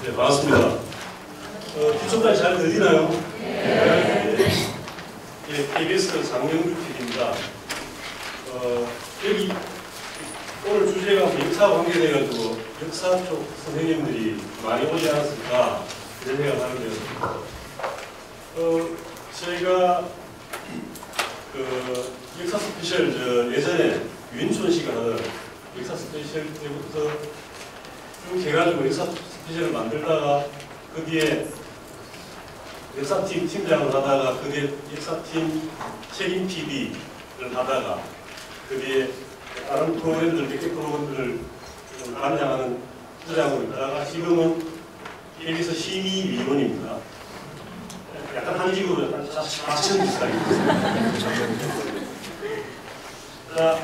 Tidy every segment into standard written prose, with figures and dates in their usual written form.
네, 반갑습니다. 기초까지 잘 들리나요? 네. 예, KBS 장명주 PD입니다. 여기 오늘 주제가 역사 관계돼가지고 역사 쪽 선생님들이 많이 오지 않았을까 이런 생각을 하는데요. 저희가 역사 스페셜 예전에 윤촌 씨가 하는 역사 스페셜 때부터 쭉 해가지고 역사 스페셜을 만들다가 그 뒤에 역사팀 팀장을 하다가 그 뒤에 역사팀 책임 PD를 하다가 그 뒤에 다른 프로그램들, 몇 개 프로그램들을 관장하는 부장으로 있다가 지금은 KBS 심의위원입니다. 약간 한식으로 자천 비슷하게 자,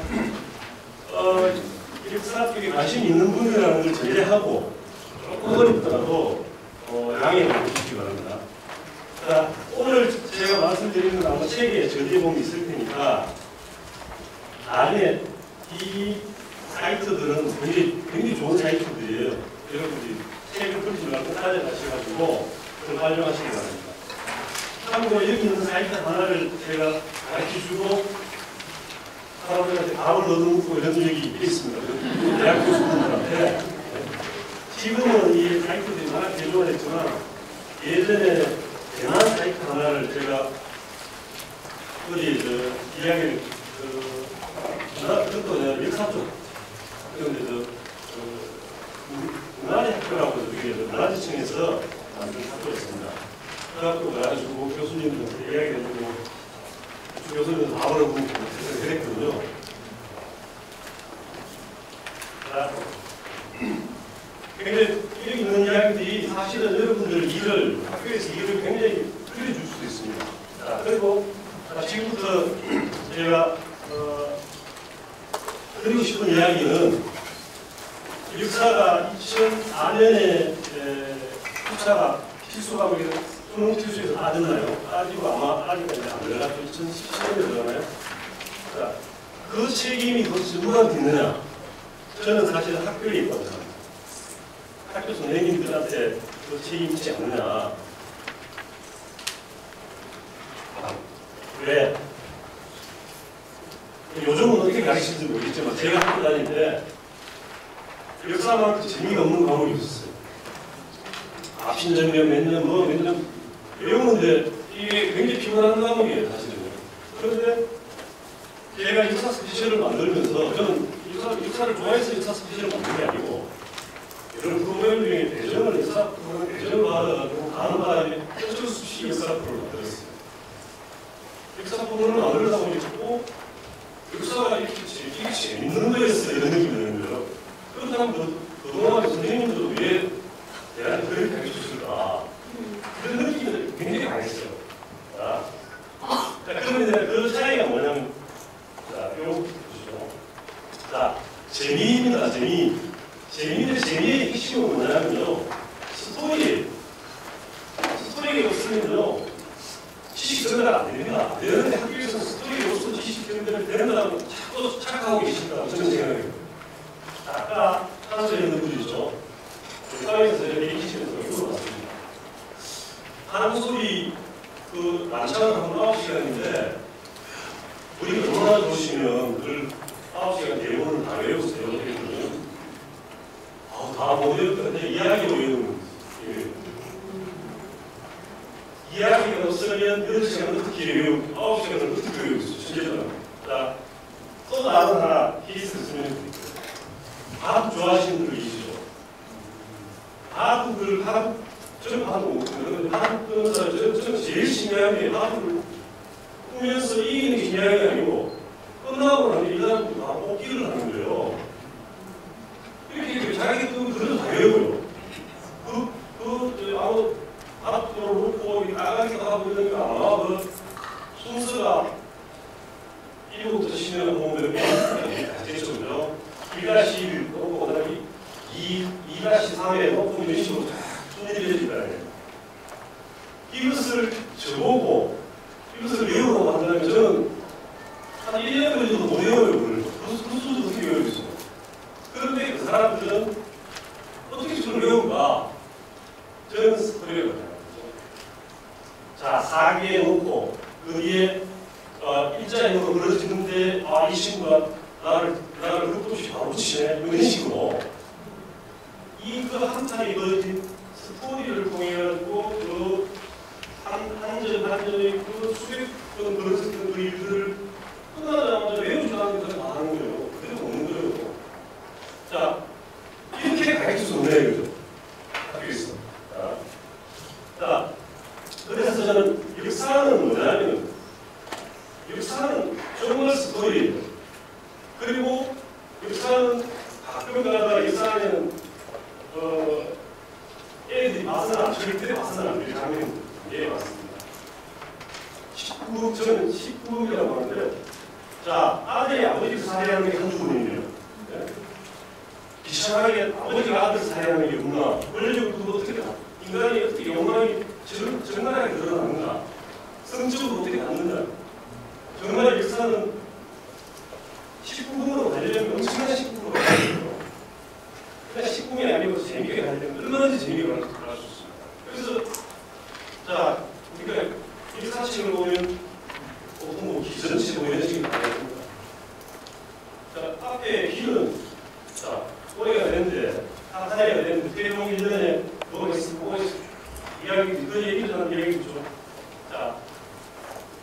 역사 쪽에 관심 있는 분이라는 걸 전제하고 조금 어렵더라도 양해를 해주시기 바랍니다. 자, 오늘 제가 말씀드리는 건 아마 책에 전제본이 있을 테니까 나중에 이 사이트들은 굉장히 좋은 사이트들이에요. 여러분들이 책을 풀지 말고 가져가셔가지고 그걸 활용하시기 바랍니다. 참고로 여기 있는 사이트 하나를 제가 가르쳐주고 사람들한테 밥을 얻어먹고 이런 적이 있습니다. 대학 교수분들한테. 지금은 이 사이트들이 워낙 개조했지만 예전에 대만 사이트 하나를 제가 어디 이야기를 그것도 역사 쪽 그런데 문화재 학교라고 여기 문화재청에서 만든 학교였습니다. 그 학교 가가지고 교수님들한테 이야기를 해주고 교수님은 밥을 먹고 그랬거든요. 근데 여기 있는 이야기들이 사실은 여러분들 학교에서 일을 굉장히 그려줄 수도 있습니다. 자, 그리고 지금부터 제가 드리고 싶은 이야기는 역사가 2004년에 역사가 필수 과목에서 수능 필수에서 빠졌나요? 빠지고 아마 아직까지 안 들어갔죠. 2017년에 들어가나요? 자, 그 책임이 도대체 누구한테 있느냐? 저는 사실 학교에 있거든요. 학교 선생님들한테 그 책임이 있지 않느냐? 왜? 요즘은 어떻게 가르치는지 모르겠지만 제가 학교 다닐 때 역사만큼 재미가 없는 과목이 없었어요. 신전면 몇 년, 몇 년 외우는데 이게 굉장히 피곤한 과목이에요, 사실은. 그런데 제가 역사 스페셜을 만들면서 저는 역사를 좋아해서 역사 스페셜을 만든 게 아니고 이런 프로그램 중에 역사 프로그램 대전을 받아가지고 가는 바람에 어쩔 수 없이 역사 프로그램을 만들었어요. 역사 프로그램을 만들다 보니까 역사가 이게 재밌는 거였어 이런 느낌이 드는 거예요. 그렇다면 그동안 선생님들도 왜 대안을 그렇게 해주셨을까? 그런 느낌이 굉장히 강했어요. 자, 그러면 그 차이가 뭐냐면, 자, 요거 보시죠. 자, 재미입니다, 재미. 재미의 핵심은 뭐냐면요. 스토리가 없으면요. 지식 전달 안 됩니다. 되는데 학교에서 스토리가 없어서 지식 전달이 된다고 자꾸 착각하고 계신다고 저는 생각해요. 아까 한소에 있는 분이죠. 사회에서 대기실에서 이걸 봤습니다. 한소리 만찬을 한 9시간인데 우리가 얼마나 좋으시면 그걸 9시간 대본을 다 외우세요. 다 못 외웠는데 이야기로 외우는 이야기가 없으면 8시간을 어떻게 외우고 9시간을 어떻게 외우고 있어요. 진짜잖아요. 자, 또 다른 하나 케이스를 쓰면 돼요. 밥 좋아하시는 분들 계시죠? 저는 밥을 먹거든요. 밥 끄는 사람, 저는 제일 중요한 게 밥을 꾸면서 이기는 게 중요한 게 아니고 끝나고 나면 이 사람들이 다 뽑기를 하는 거예요. 이렇게 자기 그래도 다 외워요. 아무 밥도를 놓고 나가기도 하고 이런 게 아마 순서가 1부터 10년 보면 되죠. 1-1 놓고 그다음에 2-3에 놓고 이런 식으로 순위를 해야 이것을 저보고 이것을 외우라고 한다면 저는 한 1년 걸려도 못 외워요. 그 순서도 어떻게 외우겠어요. 그런데 그 사람들은 어떻게 저를 외운가? 그런 스토리가 나와요. 자, 사기에 놓고 그 뒤에 일자형으로 벌어지는데 이 친구가 나를 끝도 없이 바로 치네 이런 식으로 그 한탄이 벌어진 스토리를 통해 가지고 그 한점 한점의 그 수백 번 벌어졌던 그 일들을 끝나자마자 외우지도 않는 게 많은 거예요. 그대로 오는 거예요. 자, 이렇게 가르칠 수 없네 이거죠. 학교에서. 자, 그래서 저는 역사는 뭐냐면 역사는 정말 스토리예요. 그리고 역사는 가끔가다 역사는 애들이 봐서는 절대 봐서는 안 될 장면이 예 맞습니다. 19국 저는 19국이라고 하는데 자 아들이 아버지를 살해하는 게 한두 번이에요. 네? 비참하게 아버지가 아들을 살해하는 게 없나? 원래적으로 그거 어떻게 인간이 어떻게 욕망이 정나라하게 드러나는가? 성적으로 어떻게 갖는가? 정말 역사는 19금으로 가려면 엄청난 19금으로 가야 돼요. 그냥 19금이 아니고 재미있게 가려면 얼마든지 재미가 갈 수 있습니다. 그래서 자 우리가 일사책을 보면 보통 뭐 기전체 뭐 이런 식으로 가야 됩니다. 자 앞에 길은 자 꼬리가 되는데 하나가 되는데 대용 1년에 뭐가 있고 이야기 그 얘기를 하는 이야기죠. 자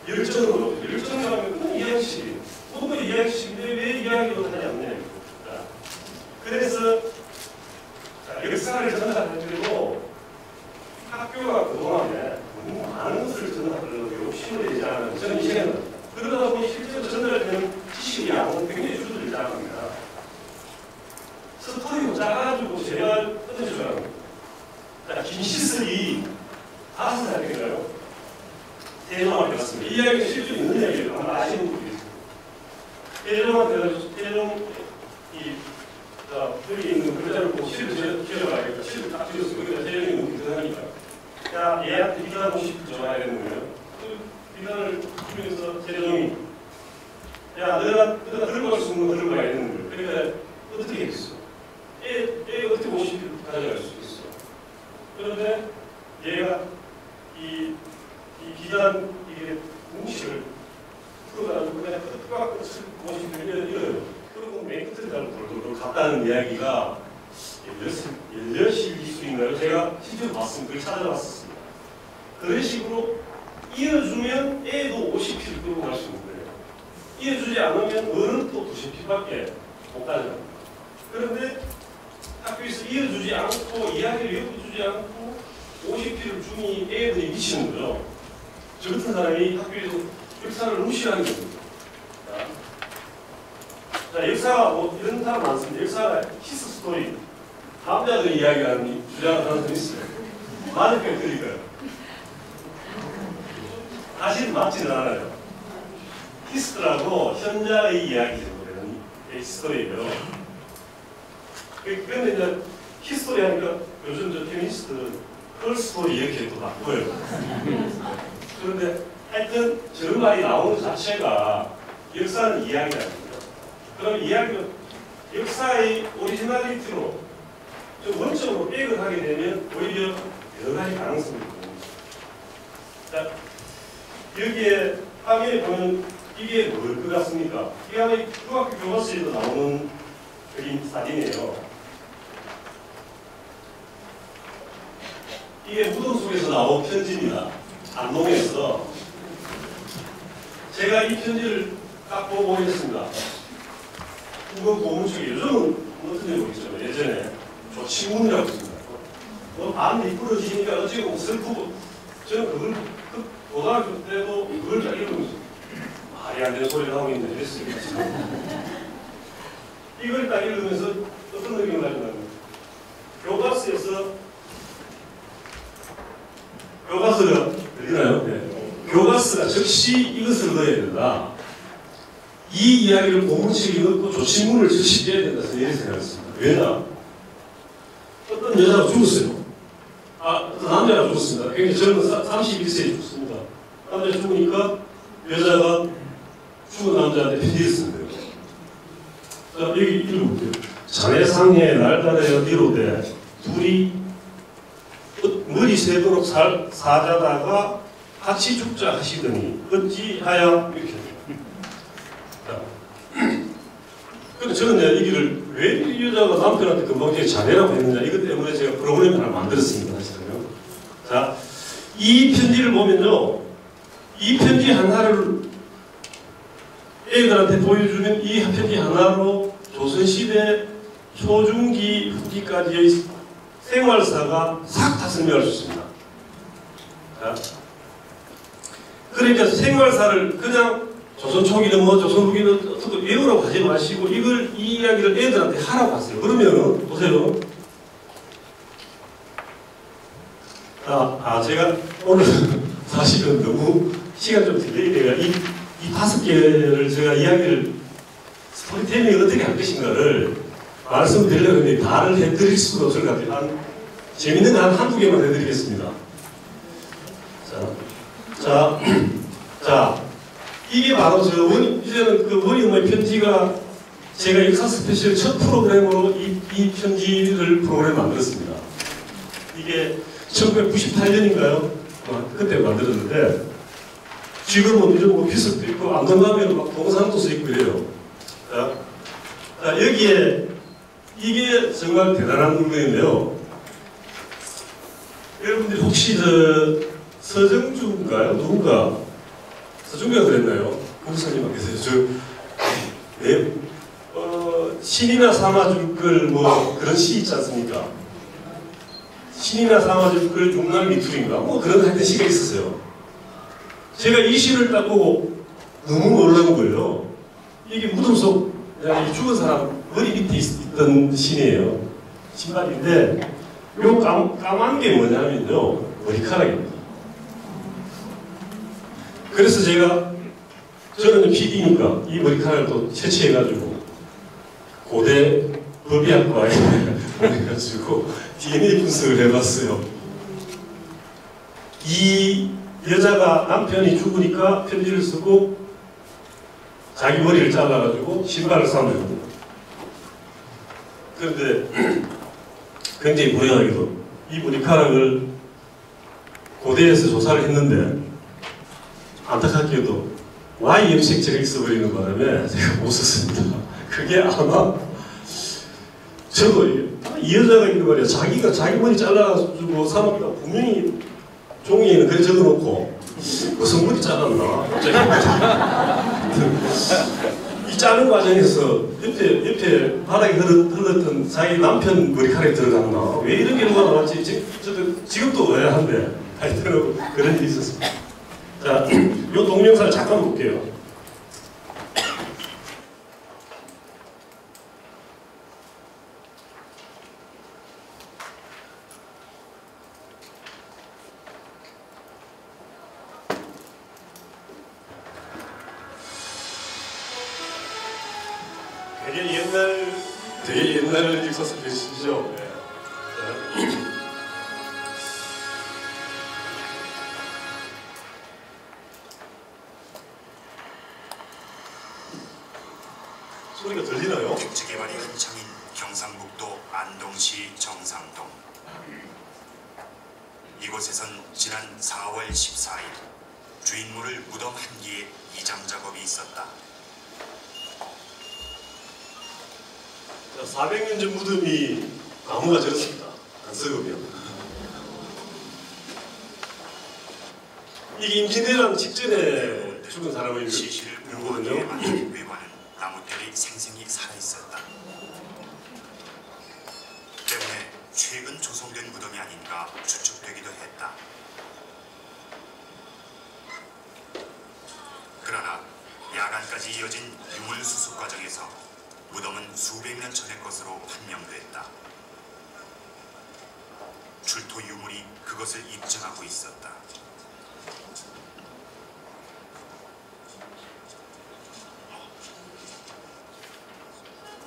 열정으로 열정이라면 큰 이야기식이에요. 모든 이야기식인데 왜 이야기로 하지 않냐. 그래서 자, 역사를 전달하려고 학교가 그동안에 너무 많은 것을 전달하려고 욕심을 내지 않은 저는 이 시간은 그러다 보니 실제로 전달되는 지식의 양은 굉장히 줄어들지 않습니다. 스토리로 짜가지고 제발 끝내줘야 합니다. 자, 김시슬이 5살 때인가요? 대종을 배웠습니다. 이 이야기가 실제로 있는 이야기를 아마 아시는 분들이 있습니다. 대종한테 가지고 대종이 여기 있는 글자를 보고 시를 지어봐야겠다. 시를 딱 지었어. 거기다 대종이 너무 대단하니까. 야, 얘한테 비단하고 싶을 줘야 되는 거예요. 그 비단을 주면서 대종이 야, 내가 들고 갈 수 있는 거 들고 가야 되는 거예요. 그러니까 어떻게 했어? 얘 어떻게 50kg 가져갈 수 있어? 그런데 얘가 이 비단 이게 뭉치를 풀어가지고 그냥 끝과 끝을 50kg 이래요. 그리고 맨 끝을 가지고 돌돌돌 갔다는 이야기가 열려실기수인가요? 제가 실제로 봤습니다. 그걸 찾아봤습니다. 그런 식으로 이어주면 애도 50kg 끌고 갈 수 있는 거예요. 이어주지 않으면 어른 또 90kg밖에 못 가져갑니다. 그런데 학교에서 이어주지 않고 이야기를 엮어주지 않고 50kg를 주니 애들이 미치는 거죠. 저 같은 사람이 학교에서 역사를 무시하는 겁니다. 자, 역사가 뭐 이런 사람 많습니다. 역사가 히스 스토리. 남자들이 이야기하는 주장을 하는 사람이 있어요. 많은 편 드릴까요? 사실 맞지는 않아요. 히스토라고 현자의 이야기죠. 히스토리예요. 그런데 이제 히스토리 하니까 요즘 저 페미니스트들은 컬스토리 이렇게 또 바꿔요. 그런데 하여튼 저런 말이 나오는 자체가 역사는 이야기라는 거죠. 그럼 이야기는 역사의 오리지널리티로 좀 원점으로 백을 하게 되면 오히려 여러 가지 가능성이 있습니다. 자, 여기에 화면에 보면 이게 뭘 것 같습니까? 이게 아마 중학교 교과서에도 나오는 그림 사진이에요. 이게 무덤 속에서 나온 편지입니다. 안동에서 제가 이 편지를 딱 보고 있습니다. 이거 고문책이 요즘은 어떤지 모르겠지만 예전에 조치문이라고 있습니다. 밤 미끄러지니까 어찌고 슬프고 저는 그걸 고등학교 때도 그걸 잘 읽으면서 말이 안 되는 소리를 하고 있는데 이랬습니다. 이걸 딱 읽으면서 어떤 느낌이 나냐면 교과서가 들리나요? 네. 교과서가 즉시 이것을 넣어야 된다. 이 이야기를 고문책에 넣고 조치문을 즉시 떼야 된다. 이렇게 생각했습니다. 왜냐? 어떤 여자가 죽었어요. 어떤 남자가 죽었습니다. 굉장히 젊은 31세에 죽습니다. 남자가 죽으니까 여자가 죽은 남자한테 편지를 쓴 거예요. 자, 여기 읽어볼게요. 자네 상해 날달에 어디로 돼? 둘이 머리 새도록 사자다가 같이 죽자 하시더니 어찌하여 이렇게. 근데 저는 이 길을 왜 이 여자가 남편한테 금방 잘해라고 했느냐 이것 때문에 제가 프로그램을 하나 만들었습니다. 사실은요. 자, 이 편지를 보면요, 이 편지 하나를 애들한테 보여주면 이 편지 하나로 조선시대 초중기 후기까지의 생활사가 싹 다 설명할 수 있습니다. 자, 그러니까 생활사를 그냥 조선 초기는 뭐 조선 후기는 어떻게 외우라고 하지 마시고 이 이야기를 애들한테 하라고 하세요. 그러면 보세요. 제가 오늘 사실은 너무 시간 좀 딜레이돼가 이 5개를 제가 이야기를 스토리텔링을 어떻게 할 것인가를 말씀드리려고 했는데 다를 해드릴 수가 없을 것 같아요. 재밌는 거 한두 개만 해드리겠습니다. 자, 이게 바로 이제는 그 원희 엄마의 편지가 제가 역사 스페셜 첫 프로그램으로 이 편지를 프로그램 만들었습니다. 이게 1998년인가요? 그때 만들었는데 지금은 이제 뭐 비석도 있고 안 건너면 막 동상도 써 있고 이래요. 자, 여기에 이게 정말 대단한 물건인데요. 여러분들이 혹시 서정주인가요? 누군가? 서정주가 그랬나요? 공사님께서 신이나 삼아줄 걸 뭐 그런 시 있지 않습니까? 신이나 삼아줄 걸 용날 미투인가? 뭐 그런 하여튼 시가 있었어요. 제가 이 시를 딱 보고 너무 놀란 거예요. 이게 무덤 속 죽은 사람 머리 밑에 있던 신이에요. 신발인데 요 까만 게 뭐냐면요, 머리카락입니다. 그래서 저는 PD니까 이 머리카락을 또 채취해가지고 고대 법의학과에 보내가지고 DNA 분석을 해봤어요. 이 여자가 남편이 죽으니까 편지를 쓰고 자기 머리를 잘라가지고 신발을 사면 그런데 굉장히 불행하게도 이 머리카락을 고대에서 조사를 했는데 안타깝게도 Y 염색체가 있어버리는 바람에 제가 못 썼습니다. 그게 아마 저도 이 여자가 이거 말이야, 자기가 자기 머리 잘라가지고 사놨다 분명히 종이에는 그래 적어놓고 무슨 머리 잘랐나 이 자른 과정에서 옆에 바닥에 흘렀던 자기 남편 머리카락이 들어갔나, 왜 이런 경우가 나왔지 지금도 의아한데 하여튼 그런 일이 있었습니다. 자, 이 동영상을 잠깐 볼게요. 되게 옛날 있었을 것이죠. 소리가 들리나요? 택지 개발이 한창인 경상북도 안동시 정상동. 이곳에선 지난 4월 14일 주인물을 무덤 한기에 이장 작업이 있었다. 400년 전 무덤이 나무가 저렇습니다. 안 썩으면. 이게 임진왜란 직전에 죽은 사람을 시신을 불거하기에 만든 외관은 나무들이 생생히 살아있었다. 때문에 최근 조성된 무덤이 아닌가 추측되기도 했다. 그러나 야간까지 이어진 유물 수습 과정에서 무덤은 수백 년 전의 것으로 판명됐다. 출토 유물이 그것을 입증하고 있었다.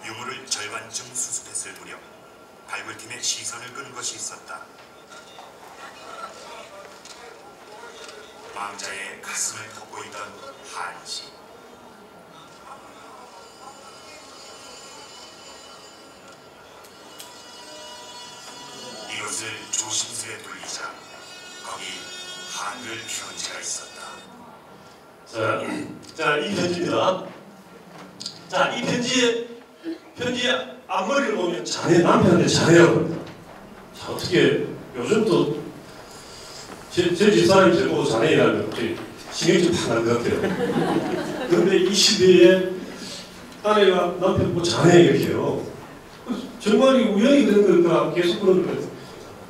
유물을 절반쯤 수습했을 무렵 발굴팀의 시선을 끈 것이 있었다. 망자의 가슴을 덮고 있던 한지. 이것을 조심스레 돌리자 거기 한글 편지가 있었다. 자, 이 편지입니다. 자, 이 편지의 앞머리를 보면 자네, 남편한테 자네라고 합니다. 자, 어떻게 요즘 또 제 집사람이 저보고 자네라면 갑자기 신경이 좀 팍 날 것 같아요. 그런데 이 시대에 아내가 남편 보고 자네 이렇게 해요. 정말 우연히 그런 걸까 계속 그런 거예요.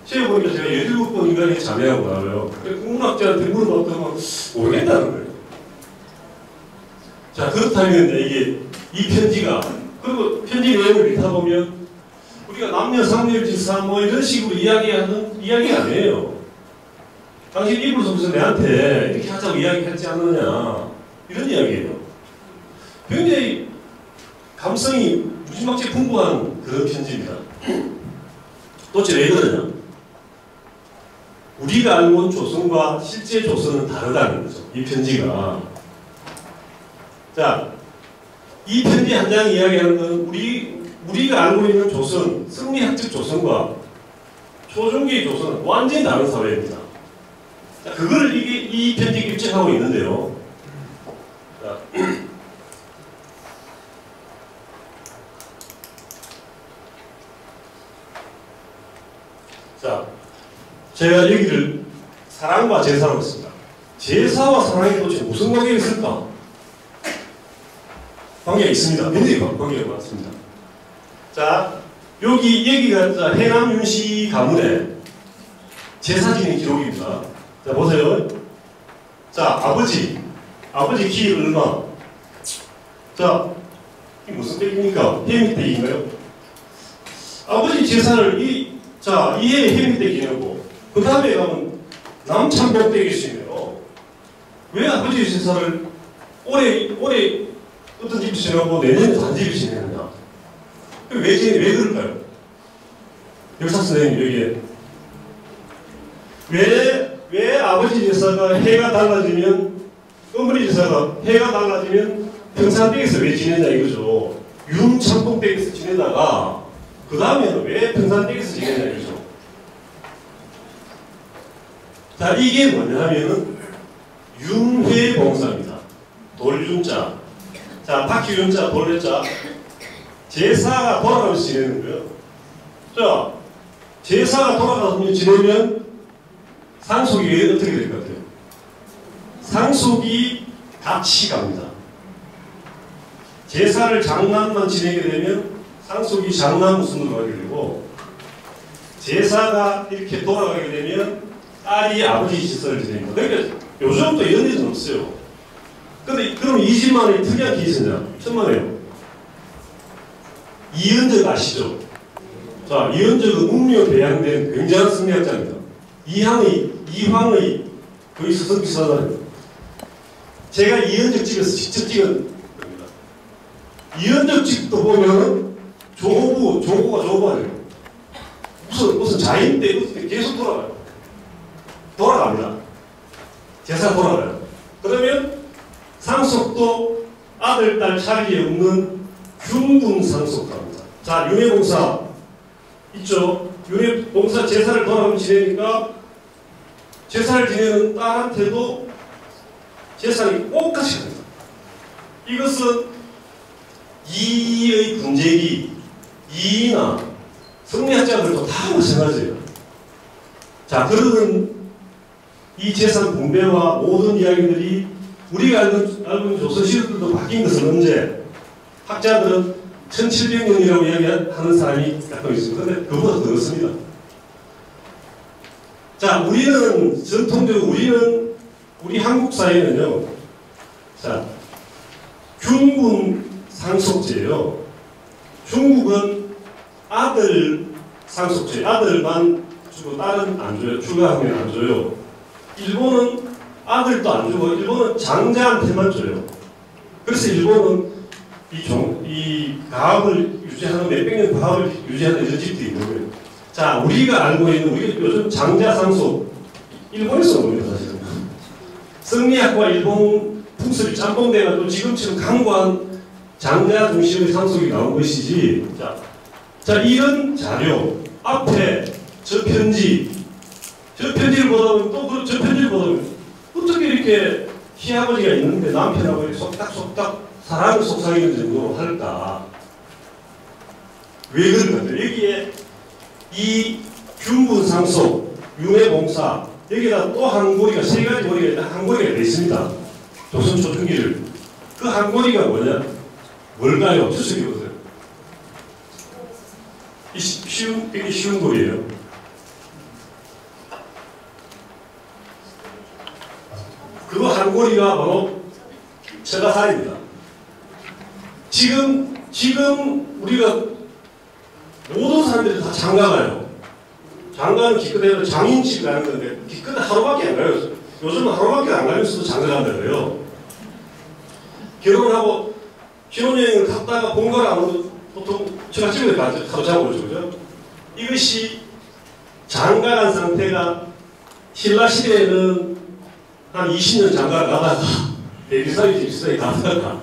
제가 보니까 제가 17번인가 자네하고 나와요. 국문학자한테 물어봤더니 모르겠다는 거예요. 자, 그렇다면 이게 이 편지가, 그리고 편지 내용을 읽다 보면 우리가 남녀 상렬지사 뭐 이런 식으로 이야기하는 이야기가 아니에요. 당신 이불 속에서 내한테 이렇게 하자고 이야기하지 않느냐 이런 이야기예요. 굉장히 감성이 무지막지 풍부한 그런 편지입니다. 도대체 왜 그러냐? 우리가 알고 온 조선과 실제 조선은 다르다는 거죠. 이 편지가. 자, 이 편지 한 장 이야기하는 건 우리가 알고 있는 조선, 승리학적 조선과 초중기 조선은 완전히 다른 사회입니다. 자, 그걸 이 편지가 입증하고 있는데요. 자, 자, 제가 여기를 사랑과 제사라고 했습니다. 제사와 사랑이 도대체 무슨 관계가 있을까? 관계가 있습니다. 굉장히 관계가 많습니다. 자, 여기가 해남 윤씨 가문의 제사 지낸 기록입니다. 자, 보세요. 자, 아버지 키 얼마? 자, 이게 무슨 댁입니까? 해미댁인가요? 아버지 제사를 이해 해미댁 지내고, 그 다음에 가면 남참복댁이 있으며요. 왜 아버지 제사를 올해 어떤 집이 지내고 내년에 다른 집이 지내느냐? 왜 그럴까요? 역사 선생님 여기에 왜 아버지 제사가 해가 달라지면, 어머니 제사가 해가 달라지면 평산댁에서 왜 지내냐 이거죠. 윤참복댁에서 지내다가 그 다음에는 왜 평산댁에서 지내냐 이거죠. 자, 이게 뭐냐 하면은 윤회봉사입니다. 돌윤자. 자, 바퀴윤자, 돌윤자. 제사가 돌아가면서 지내는 거예요. 자, 제사가 돌아가면서 지내면 상속이 어떻게 될 것 같아요? 상속이 같이 갑니다. 제사를 장남만 지내게 되면 상속이 장남 우선으로 가게 되고, 제사가 이렇게 돌아가게 되면 딸이 아버지 제사를 지냅니다. 그러니까 요즘도 이런 일은 없어요. 근데 그럼 이 집만의 특이한 게 있었냐? 천만에요. 이은적 아시죠? 자, 이은적은 웅녀 배양된 굉장한 승리학자입니다. 이황의 거의 스승비사잖아요. 제가 이은적 집에서 직접 찍은 겁니다. 이은적 집도 보면 조고가 조고 아니에요. 무슨 자인 때 계속 돌아갑니다. 제사 돌아가요. 그러면 상속도 아들, 딸 차이에 없는 균분 상속합니다. 자, 윤회봉사 있죠? 윤회봉사 제사를 돌아가면 지내니까 제사를 지내는 딸한테도 제사를 똑같이 합니다. 이것은 이의 군제기, 이이나 성리학자들도 다 마찬가지예요. 자, 그러는 이 재산 분배와 모든 이야기들이 우리가 알고 있는 조선시대도 바뀐 것은 언제? 학자들은 1700년이라고 이야기하는 사람이 가끔 있습니다. 그런데 그보다 더 늦습니다. 자, 우리는 전통적으로 우리 한국 사회는요, 자, 균분 상속제예요. 중국은 아들 상속제, 아들만 주고 딸은 안 줘요. 추가하면 안 줘요. 일본은 아들도 안 주고 일본은 장자한테만 줘요. 그래서 일본은 이 가업을 유지하는 몇백 년 가업을 유지하는 이런 집도 있는 거예요. 자, 우리가 알고 있는 우리 요즘 장자 상속 일본에서 옵니다. 사실은 승리학과 일본 풍습이 짬뽕돼가지고 지금처럼 강고한 장자 중심의 상속이 나온 것이지. 자, 이런 자료 앞에 저 편지 저 편지를 보다 보면 또 저 편지를 보다 보면 어떻게 이렇게 시아버지가 있는데 남편하고 속닥속닥 사랑을 속삭이는 정도로 할까? 왜 그런가? 여기에 이 균분상속, 윤회봉사 여기다 또 한 고리가 세 가지 고리가 한 고리가 돼 있습니다. 조선 초중기를 그 한 고리가 뭐냐? 뭘까요? 추측해 보세요. 되게 쉬운 고리예요. 그거 한 고리가 바로 처가살입니다. 지금 우리가 모든 사람들이 다 장가가요. 장가는 기껏해서 장인집 가는 건데 기껏해 하루밖에 안 가요. 요즘은 하루밖에 안 가면서도 장가 간다고요. 결혼하고 신혼여행을 갔다가 본가를 안 오면 보통 처갓집에 가서 하루 자고 오죠. 그죠? 이것이 장가간 상태가 신라 시대에는 한 20년 장가를 가다가 대비사위 집사에 가다가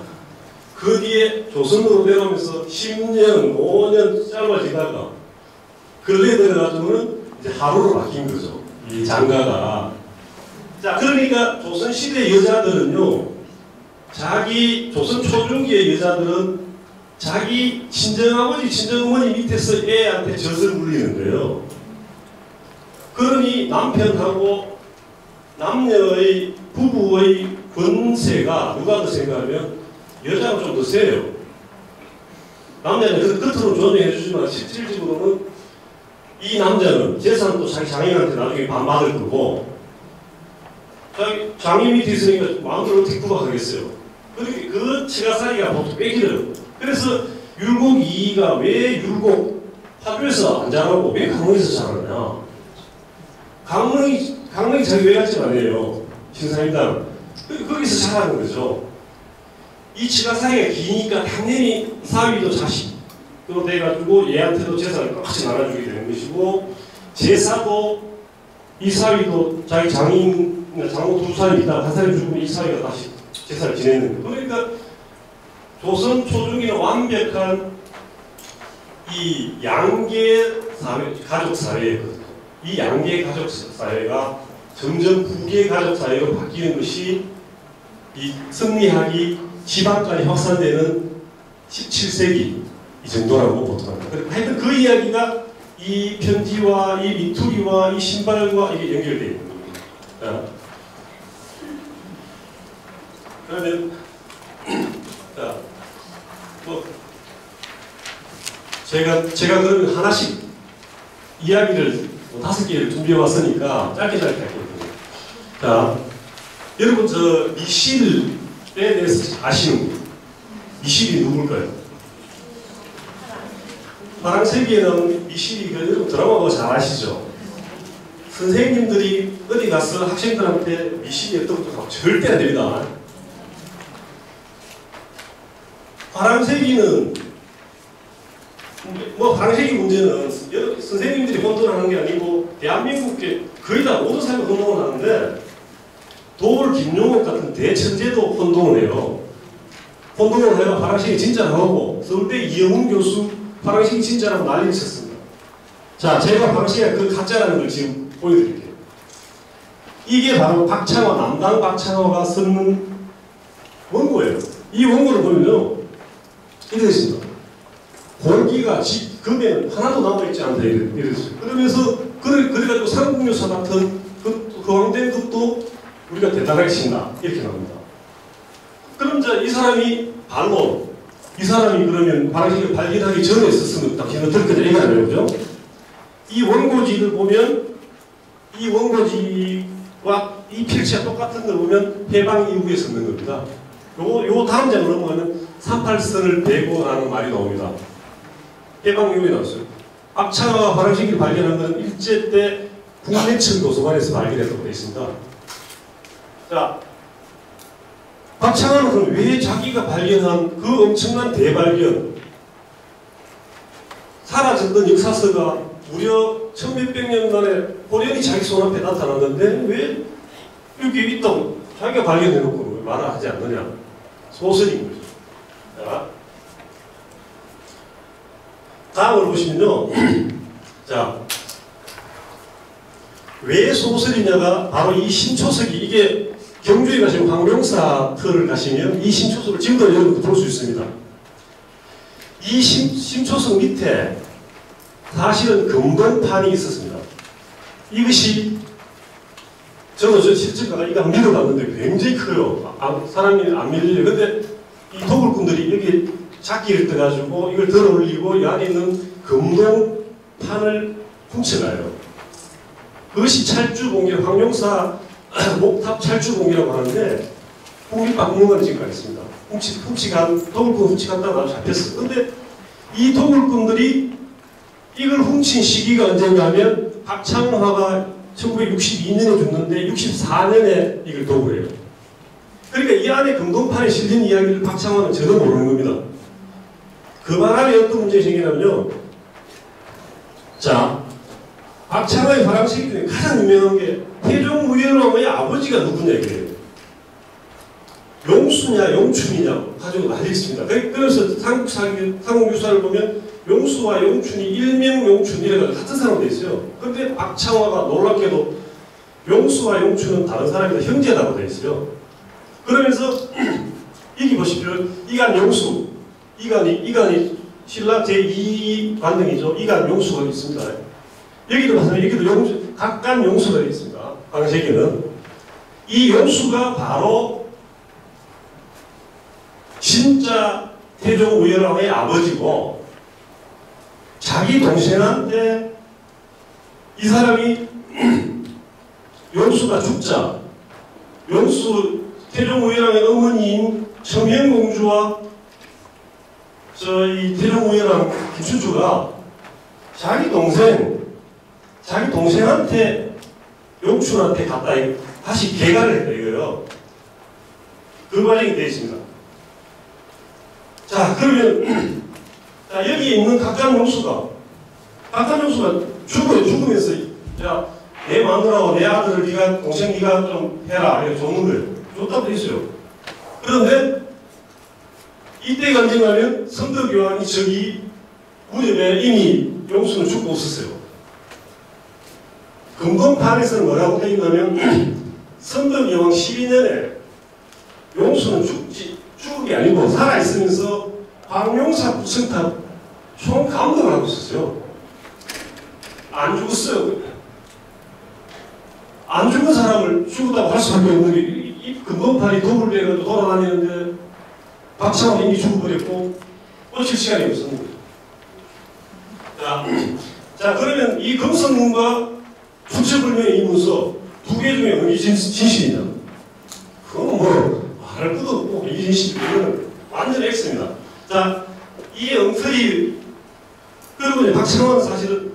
그 뒤에 조선으로 내려오면서 10년, 5년 짧아지다가 근래에 들어가지고는 이제 하루로 바뀐 거죠. 이 장가가. 자, 그러니까 조선시대 여자들은요, 조선 초중기의 여자들은 자기 친정아버지, 친정어머니 밑에서 애한테 젖을 물리는 거예요. 그러니 남편하고 남녀의 부부의 권세가 누가 더 생각하면 여자가 좀 더 세요. 남자는 그 끝으로 조정해 주지만 실질적으로는 이 남자는 재산도 자기 장인한테 나중에 반받을 거고 자기 장인 밑에 있으니까 마음대로 어떻게 구박하겠어요. 그렇게 그 처가살이가 보통 뺏기더라고요. 그래서 율곡 이이가 왜 율곡 파주에서 안 자라고 왜 강릉에서 자라냐. 강릉이 자기 외갓집 아니에요. 신사임당. 거기서 자라는 거죠. 이 처가살이가 기니까 당연히 사위도 자식으로 돼가지고 얘한테도 재산을 똑같이 나눠주게 되는 것이고 제사도 이 사위도 자기 장인, 장모 두 사람이 있다가 한 사람이 죽으면 이 사위가 다시 제사를 지내는 거예요. 그러니까 조선 초중기는 완벽한 이 양계 사회, 가족 사회거든요. 이 양계 가족 사회가 점점 부계 가족 사회로 바뀌는 것이 이 성리학이 지방까지 확산되는 17세기 이 정도라고 보통 합니다. 하여튼 그 이야기가 이 편지와 이 미투리와 이 신발과 이게 연결되어 있는 겁니다. 그러면 자, 뭐 제가 그러면 하나씩 이야기를 5개를 준비해 왔으니까 짧게 할게요. 자, 여러분 저 미실에 대해서 아시는 분? 미실이 누굴까요? 파랑새기에 나오는 미실이 그 여러분 드라마 보고 잘 아시죠? 선생님들이 어디 가서 학생들한테 미실이 어떤 것도 절대 안 됩니다. 파랑새기는 뭐 파랑새기 문제는 선생님들이 혼돈을 하는 게 아니고 대한민국의 거의 다 모든 사람이 혼동을 하는데 도울 김용옥 같은 대천재도 혼동을 해요. 혼동을 해가 파랑새기 진짜라고 서울대 이영훈 교수 파랑새기 진짜라고 난리를 쳤습니다. 자, 제가 파랑새기가 그 가짜라는 걸 지금 보여드릴게요. 이게 바로 박창호, 남당 박창호가 쓰는 원고예요. 이 원고를 보면요, 이렇게 있습니다. 공기가 금에는 하나도 남아있지 않다 이랬어요. 그러면서 그래가지고 삼국유사 같은 그 왕된 것도 우리가 대단하게 친다 이렇게 나옵니다. 그럼 이 사람이 반론, 이 사람이 그러면 파랑새기를 발견하기 전에 썼으면 딱 기는 들거든 이거 아니에요, 그죠? 이 원고지를 보면 이 원고지와 이 필체가 똑같은 걸 보면 해방 이후에 썼는 겁니다. 요 다음 장으로 넘어가면 38선을 대고라는 말이 나옵니다. 해방 이후에 나왔어요. 박창호가 파랑새기를 발견한 건 일제 때 국내청 도서관에서 발견했다고 되어 있습니다. 자, 박창호는 그럼 왜 자기가 발견한 그 엄청난 대발견, 사라졌던 역사서가 무려 천몇백 년 만에 호련히 자기 손앞에 나타났는데 왜 여기 있다고 자기가 발견해놓고 왜 말을 하지 않느냐. 소설인 거죠. 자, 다음을 보시면요. 자, 왜 소설이냐가 바로 이 신초석이 이게 경주에 가시면 황룡사 터를 가시면 이 신초석을 지금도 여러분들 볼 수 있습니다. 이 신초석 밑에 사실은 금동판이 있었습니다. 이것이 저도 실제 가가 이거 한번 밀어봤는데 굉장히 커요. 사람이 안 밀려요. 근데 이 도굴꾼들이 여기 작기를 떠가지고 이걸 들어 올리고 이 안에 있는 금동판을 훔쳐가요. 그것이 찰주봉기, 황룡사 목탑 찰주봉기라고 하는데 홍길박물관에 지금 가겠습니다. 도굴꾼 훔치갔다가 잡혔어. 근데 이 도굴꾼들이 이걸 훔친 시기가 언제냐면 박창화가 1962년에 죽는데 64년에 이걸 도굴해요. 그러니까 이 안에 금동판에 실린 이야기를 박창화는 전혀 모르는 겁니다. 그 바람에 어떤 문제가 생기냐면요. 자, 박창화의 화랑새끼 중에 가장 유명한 게 태종무열왕의 아버지가 누구냐 이거예요. 용수냐 용춘이냐 가지고 난리있습니다. 그래서 삼국유사를 보면 용수와 용춘이 일명 용춘 이래가지고 같은 사람으로 돼 있어요. 근데 박창화가 놀랍게도 용수와 용춘은 다른 사람이다 형제라고 돼 있어요. 그러면서 여기 보십시오. 이간 용수, 이간이 신라 제2 관등이죠. 이간 용수가 있습니다. 여기도 보면 여기도 용수, 각간 용수가 있습니다. 방세기는 이 용수가 바로 진짜 태종 우열왕의 아버지고 자기 동생한테 이 사람이 용수가 죽자 태종 우열왕의 어머니인 청현공주와 이 태종 우열왕 김춘추가 자기 동생한테 용춘한테 갖다 다시 개가를 했다 이거예요. 그 과정이 되어 있습니다. 자, 그러면 자, 여기 있는 각각 용수가 죽어요. 죽으면서 야, 내 마누라하고 내 아들을 네가 동생 네가 좀 해라. 이렇게 줬는 거예요. 줬다고 돼 있어요. 그런데 이때가 언젠가면 선덕여왕이 저기 무렵에 이미 용수는 죽고 없었어요. 금동판에서는 뭐라고 되어 있냐면 선덕여왕 12년에 용수는 죽은 게 아니고 살아있으면서 황룡사 부승탑 총감독을 하고 있었어요. 안 죽었어요. 안 죽은 사람을 죽었다고 할 수밖에 없는 게 이 금동판이 도굴을 해가지고 돌아다니는데 박창호 이미 죽어버렸고 어쩔 시간이 없었는 거예요. 자, 그러면 이 금성문과 출처불명의 이 문서 두 개 중에 어느 게 진실이냐? 그건 뭐 말할 것도 없고 이 진실은 완전 X입니다. 자, 이게 엉터리. 그리고 박창호는 사실은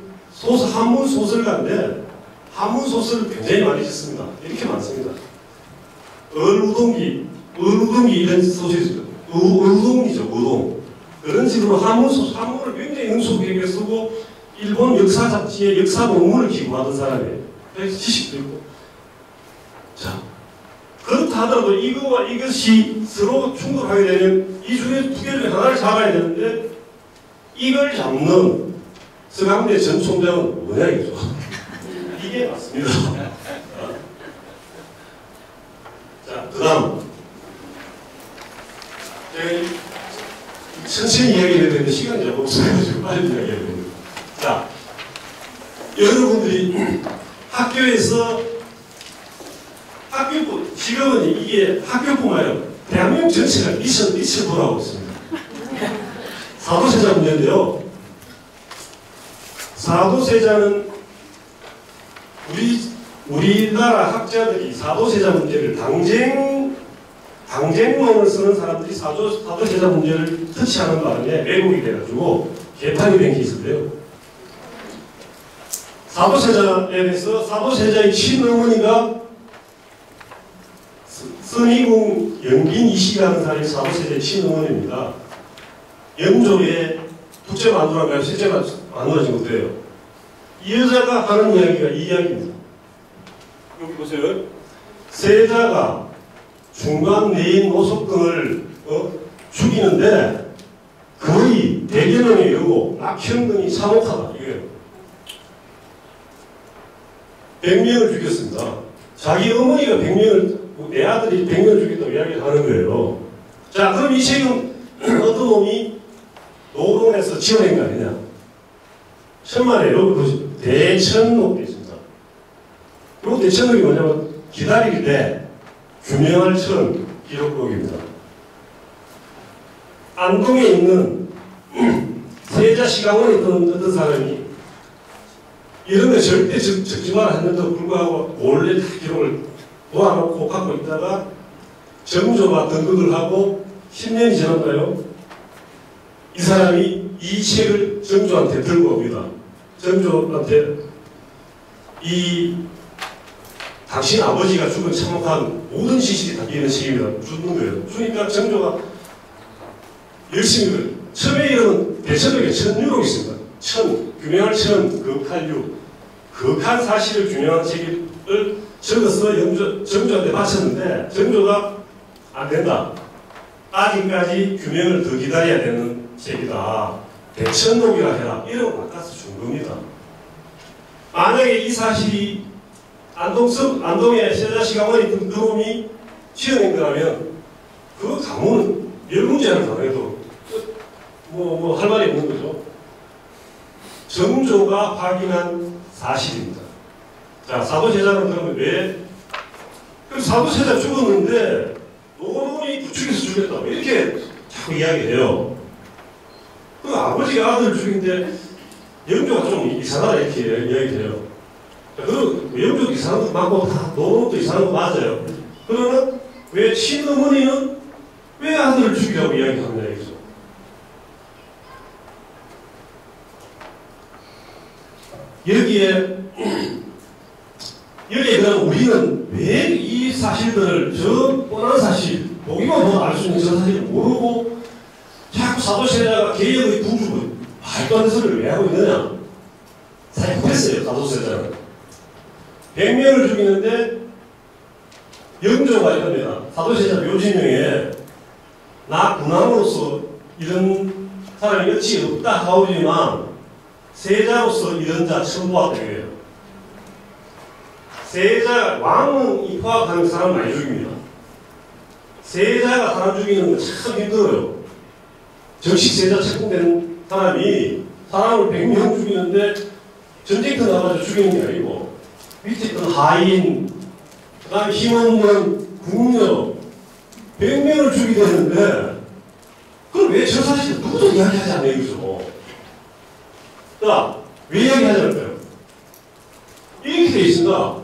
한문 소설가인데 한문 소설을 굉장히 많이 썼습니다. 이렇게 많습니다. 얼우동기 이런 소설이 있어요. 의동이죠, 의동. 그런 식으로 한문을 굉장히 능숙하게 쓰고 일본 역사 잡지에 역사 논문을 기고하던 사람이에요. 지식도 있고. 자, 그렇다 하더라도 이거와 이것이 서로 충돌하게 되면 이 중에 두 개 중에 하나를 잡아야 되는데 이걸 잡는 서강대 전 총장은 뭐냐 이거죠. 이게 맞습니다. 자, 그 다음 천천히 이야기해야 되는데 시간이 좀 없어가지고 빨리 이야기해야 됩니다. 자, 여러분들이 학교에서 지금은 이게 학교뿐만 아니라 대한민국 전체가 미쳐 돌아오고 있습니다. 사도세자 문제인데요. 사도세자는 우리나라 학자들이 사도세자 문제를 당쟁론을 쓰는 사람들이 사도세자 문제를 터치하는 바람에 왜곡이 돼가지고 개판이 된 게 있었대요. 사도세자에 대해서 사도세자의 친어머니가 선의궁 영빈 이씨라는 사람이 사도세자의 친어머니입니다. 영조에 국제 만들어가지고 실제가 만들어진 것도예요. 이 여자가 하는 이야기가 이 이야기입니다. 여기 보세요. 세자가 중간 내인 노석등을 죽이는데 거의 대견원에 이르고 낙현등이 참혹하다 이거예요. 100명을 죽였습니다. 자기 어머니가 100명을, 내 아들이 100명을 죽였다고 이야기를 하는 거예요. 자, 그럼 이 책은 어떤 놈이 노동에서 지어낸 거 아니냐? 천만에 여기 대천록이 있습니다. 이 대천록이 뭐냐면 기다릴 때 균형할 천 기록록입니다. 안동에 있는 세자 시강원에 있던 어떤 사람이 이런 거 절대 적지 마라 했는데도 불구하고 몰래 기록을 놓아놓고 갖고 있다가 정조가 등극을 하고 10년이 지났나요? 이 사람이 이 책을 정조한테 들고 옵니다. 정조한테 당신 아버지가 죽은 참혹한 모든 시식이 담기는 책입니다. 주는 거예요. 주니까 정조가 열심히 처음에 이런 대천록에 천유록이 있습니다. 규명할 천, 극한유. 극한 사실을 규명한 책을 적어서 정조한테 바쳤는데 정조가 안 된다. 아직까지 규명을 더 기다려야 되는 책이다. 대천록이라 해라. 이러고 바꿔서 준 겁니다. 만약에 이 사실이 안동의 세자시강원에 있던 그놈이 지어낸 거라면 그 가문은 열문제를 당해도 할 말이 없는 거죠. 정조가 확인한 사실입니다. 자, 사도세자는 그러면 왜? 사도세자 죽었는데 노고놈이 부축해서 죽였다고 이렇게 자꾸 이야기해요. 그 아버지가 아들을 죽인데 영조가 좀 이상하다 이렇게 이야기해요. 그 영조도 이상한 거 맞고 다 노고놈도 이상한 거 맞아요. 그러면 왜 친어머니는 왜 아들을 죽이라고 이야기하느냐 이거죠. 여기에 그럼 우리는 왜 이 사실들을 저 뻔한 사실, 보기만 보면 알 수 있는 저 사실을 모르고 자꾸 사도세자가 개혁의 군주고 말도 안 되는 소리를 왜 하고 있느냐? 사기했어요, 사도세자는. 100명을 죽이는데 영조가 이럽니다. 사도세자 묘지명에 나 군왕으로서 이런 사람이 어찌 없다 하오지만 세자로서 이런 자 처음 보았다 이거예요. 세자, 왕은 이 포악하는 사람 많이 죽입니다. 세자가 사람 죽이는 건 참 힘들어요. 정식 세자 책봉된 사람이 사람을 100명 죽이는데 전쟁터 나가서 죽이는 게 아니고 밑에 있던 하인, 그 다음에 힘없는 궁녀 100명을 죽이게 되는데 그럼 왜 저 사실을 누구도 이야기하지 않냐 이거죠. 자, 왜 이야기하지 않을까요? 이렇게 돼 있습니다.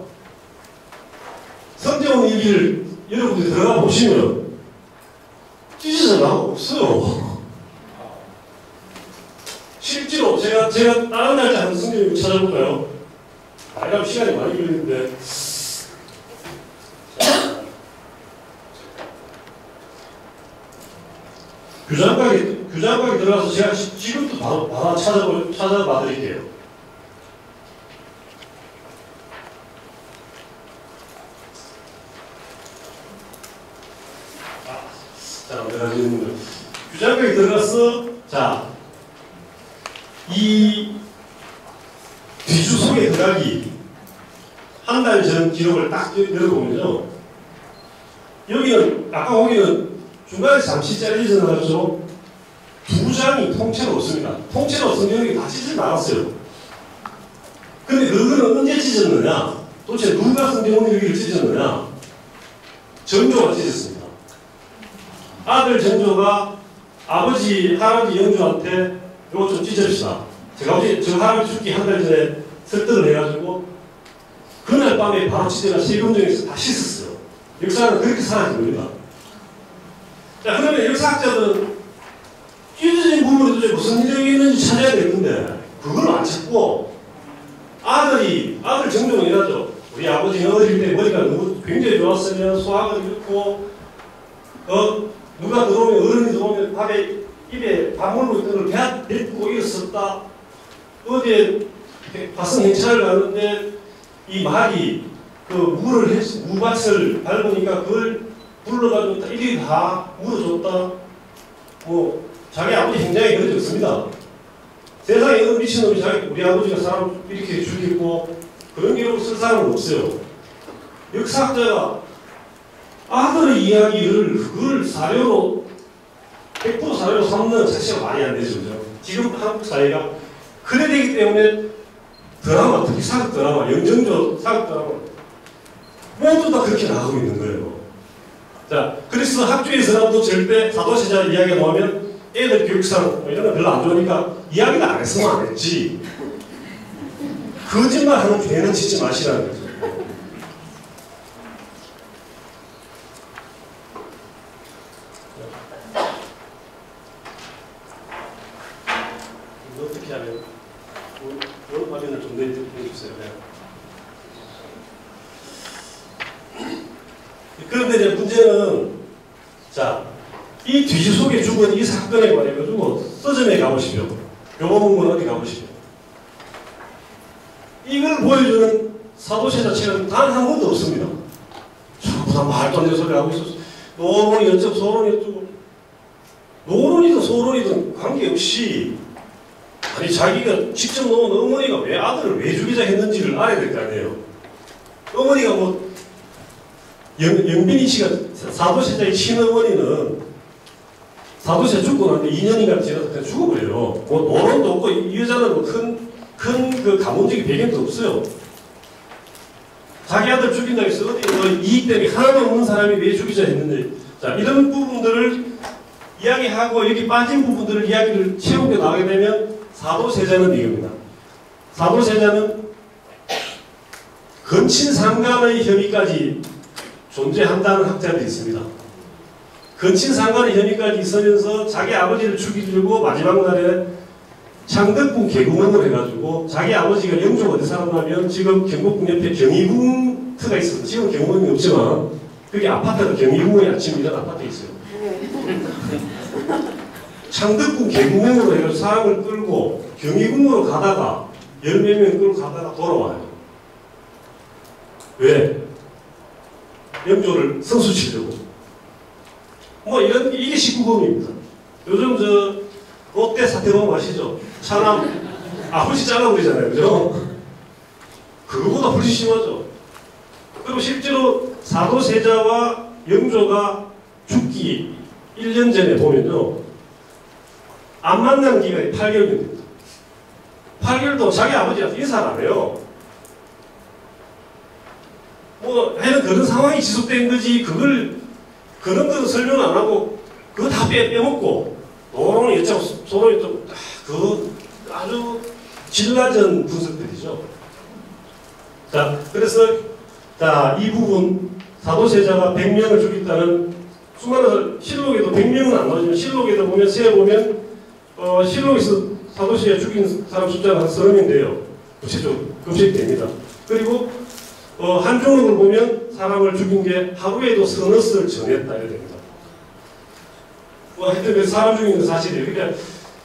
성대원 일기를 여러분들이 들어가 보시면 찢어져 나오고 없어요. 실제로 제가 다른 날짜 한번 성대원 찾아볼까요? 그럼 시간이 많이 걸리는데 규장각에 들어가서 제가 지금도 바로 찾아봐 드릴게요. 자, 내가 지금 규장각에 들어가서 자, 이 뒤주 속에 들어가기 한 달 전 기록을 딱 열어보면요. 여기는 아까 거기는 중간에 잠시 잘리지 않았죠. 두 장이 통째로 없습니다. 통째로 없으면 여기 다 찢어져 나갔어요. 근데 그거는 언제 찢었느냐? 도대체 누가 성대원 일기를 찢었느냐? 정조가 찢었습니다. 아들 정조가 아버지, 할아버지 영조한테 이거 좀 찢어줍시다. 저 할아버지 죽기 한 달 전에 설득을 해가지고 그날 밤에 바로 찢어가 세금정에서 다 씻었어요. 역사는 그렇게 사라진 겁니다. 자, 그러면 역사학자들은 찢어진 부분이 도대체 무슨 일이 있는지 찾아야 되는데 그걸 안 찾고 아들 정조는 이러죠. 우리 아버지는 어릴 때 머리가 너무 굉장히 좋았으면 소화가 좋고 누가 들어오면 어른이 들어오면 입에 밥 물고 있던 걸 뱉고 일었었다. 어디에 화성 행차를 가는데 이 말이 그 무밭을 밟으니까 그걸 불러가지고 일일이 다 물어줬다. 자기 아버지 행장이 그런 적 없습니다. 세상에 어느 미친놈이 우리 아버지가 사람 이렇게 죽이고 그런 기록을 쓸 사람은 없어요. 역사학자가 아들의 이야기를 그걸 사료로 100% 사료로 삼는 자체가 말이 안 되죠. 그죠? 지금 한국 사회가 그래 되기 때문에 드라마, 특히 사극 드라마, 영정조 사극 드라마 모두 다 그렇게 나가고 있는 거예요. 자, 그래서 학교에서라도 절대 사도세자 이야기가 나오면 애들 교육상 뭐 이런 거 별로 안 좋으니까 이야기를 안 했으면 안 했지. 거짓말하는 죄는 짓지 마시라는 거죠. 어떻게 하면 이런 화면을 좀 내주세요. 그런데 이제 문제는 자, 이 뒤지 속에 죽은 이 사건에 관해가지고 서점에 가보시죠. 교보문고는 어디 가보시죠. 이걸 보여주는 사도세자 책은 단 한 권도 없습니다. 전부 다 말도 안 되는 소리 하고 있었어. 노론이 어쩌고 소론이 어쩌고. 노론이든 소론이든 관계없이 아니 자기가 직접 놓은 어머니가 왜 아들을 왜 죽이자 했는지를 알아야 될 거 아니에요. 어머니가 뭐 영빈이 씨가 사도세자의 친어머니는 사도세자 죽고 나서 2년인가 지나서 그냥 죽어버려요. 뭐 노론도 없고 이 여자는 뭐 큰 그 가문적인 배경도 없어요. 자기 아들 죽인다고 해서 어디 뭐 이익 때문에 하나도 없는 사람이 왜 죽이자 했는데 자 이런 부분들을 이야기하고 여기 빠진 부분들을 이야기를 채우게 나가게 되면 사도세자는 이겁니다. 사도세자는 근친상간의 혐의까지 존재한다는 학자들이 있습니다. 근친상간의 혐의까지 있으면서 자기 아버지를 죽이려고 마지막 날에 창덕궁 개궁원을 해가지고 자기 아버지가 영조가 어디 살았냐면 지금 경복궁 옆에 경희궁터가 있어요. 지금 경복궁이 없지만 그게 아파트가 경희궁의 아침 이런 아파트에 있어요. 창덕궁 개궁원으로 해가지고 사람을 끌고 경희궁으로 가다가 10몇 명 끌고 가다가 돌아와요. 왜? 영조를 성수치려고. 뭐 이런 이게 19금입니다. 요즘 저 롯데 사태 보면 아시죠? 차남 아버지 잘라버리잖아요, 그죠? 그거보다 훨씬 심하죠. 그리고 실제로 사도세자와 영조가 죽기 1년 전에 보면요, 안 만난 기간이 8개월 됩니다. 8개월 동안 자기 아버지한테 인사를 안 해요. 뭐 하여튼 그런 상황이 지속된 거지 그걸 그런 거는 설명 안 하고 그거 다 빼먹고 노론이 어쩌고 소론이 또 그 아주 질라전 분석들이죠. 자 그래서 자 이 부분 사도세자가 100명을 죽였다는 수많은 실록에도 100명은 안 나오지만 실록에도 보면 세어보면 실록에서 사도세자 죽인 사람 숫자가 한 30명인데요. 구체적으로 검색됩니다. 그리고 한종록을 보면 사람을 죽인 게 하루에도 서너 썰 전했다 이래 됩니다. 뭐 하여튼 그 사람 죽인 건 사실이에요. 그러니까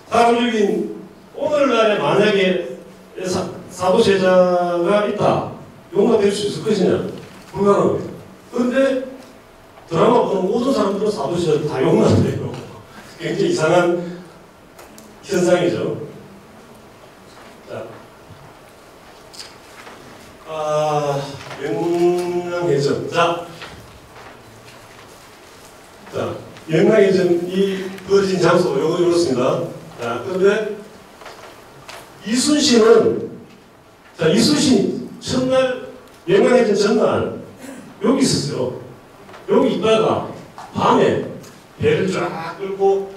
사람 죽인 오늘날에 만약에 사도세자가 있다. 용납될 수 있을 것이냐? 불가능합니다. 그런데 드라마 보는 모든 사람들은 사도세자를 다 용납해요. 굉장히 이상한 현상이죠. 자, 영랑해전. 자, 영랑해전이 벌어진 장소, 요거 이렇습니다. 자, 그런데 이순신은, 자, 이순신이 첫날, 영랑해전 전날, 여기 있었어요. 여기 있다가, 밤에 배를 쫙 끌고,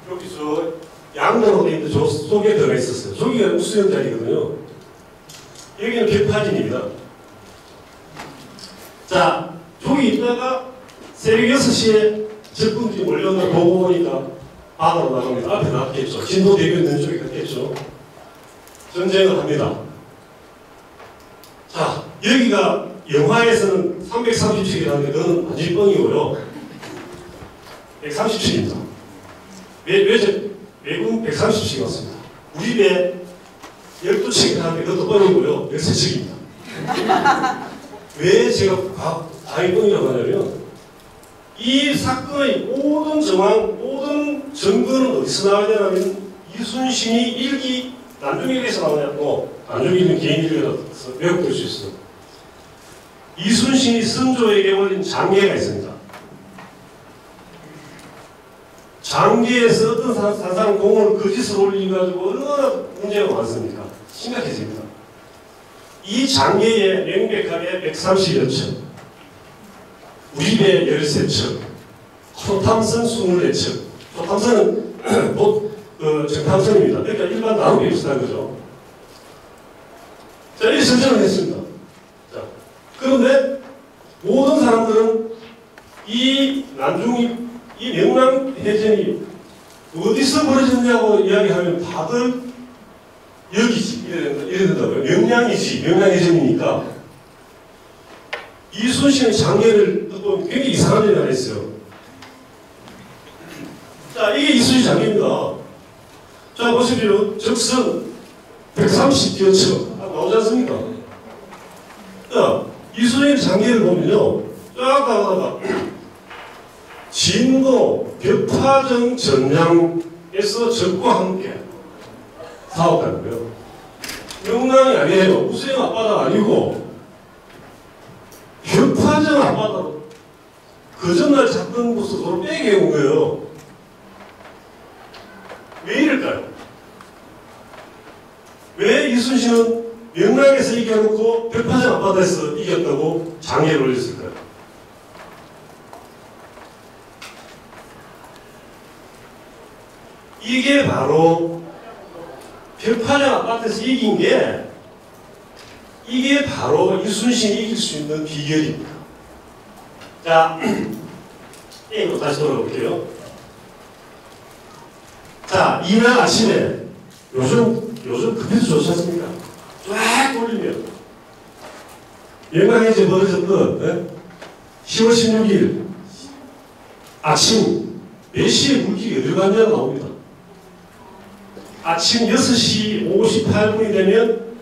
여기서 양면으로 돼 있는데 저 속에 들어가 있었어요. 저기가 우수영 자리거든요. 여기는 벽파진입니다. 자, 저기 있다가 새벽 6시에 적군들이 몰려오는 걸 보고 보니까 바다로 나갑니다. 앞에 나갔겠죠. 진도대교 있는 쪽에 갔겠죠. 전쟁을 합니다. 자, 여기가 영화에서는 330층이라는데 그건 완전히 뻥이고요. 130층입니다. 외국 130층이 왔습니다. 우리 배 12층이 하는데 그것도 뻥이고요. 13층입니다. 왜 제가 다행히 뻥이라고 하냐면 이 사건의 모든 정황, 모든 증거는 어디서 나와야 되냐면 이순신이 일기 난중일기에서 나오냐 또 난중일기는 개인일기라서 왜곡될 수 있어. 이순신이 선조에게 올린 장계가 있습니다. 장계에서 어떤 사상 공을 거짓으로 올려가지고 얼마나 문제가 많습니까? 심각해집니다. 이 장계에 명백하게 130여 척, 우리배 13척, 초탐선 24척, 초탐선은 정탐선입니다. 그러니까 일반 나무에 비슷한 거죠. 자, 이렇게 설정을 했습니다. 자, 그런데 모든 사람들은 이 난중이 이 명랑해전이 어디서 벌어졌냐고 이야기하면 다들 여기지 이래 된다고요. 명량이지, 명랑해전이니까. 이순신의 장계를 듣고 굉장히 이상한 일을 했어요. 자, 이게 이순신 장계입니다. 자, 보십시오. 적선 130여 척 나오지 않습니까? 자, 이순신 장계를 보면요. 쫙 나가다가 진도 벽파정 전량에서 적과 함께 사업하는 거예요. 명랑이 아니에요. 우수영 앞바다 아니고 벽파정 앞바다로 그 전날 잡던 곳으로 빼게 온 거예요. 왜 이럴까요? 왜 이순신은 명랑에서 이겨놓고 벽파정 앞바다에서 이겼다고 장애를 올렸을까요? 이게 바로 벽파정 앞바다에서 이긴 게 이게 바로 이순신이 이길 수 있는 비결입니다. 자, 게임으로 다시 돌아볼게요. 자, 이날 아침에 요즘 급해서 좋지 않습니까? 쫙 돌리면 영광에서 벌어졌던 10월 16일 아침 4시에 물길이 어디로 갔냐 나옵니다. 아침 6시 58분이 되면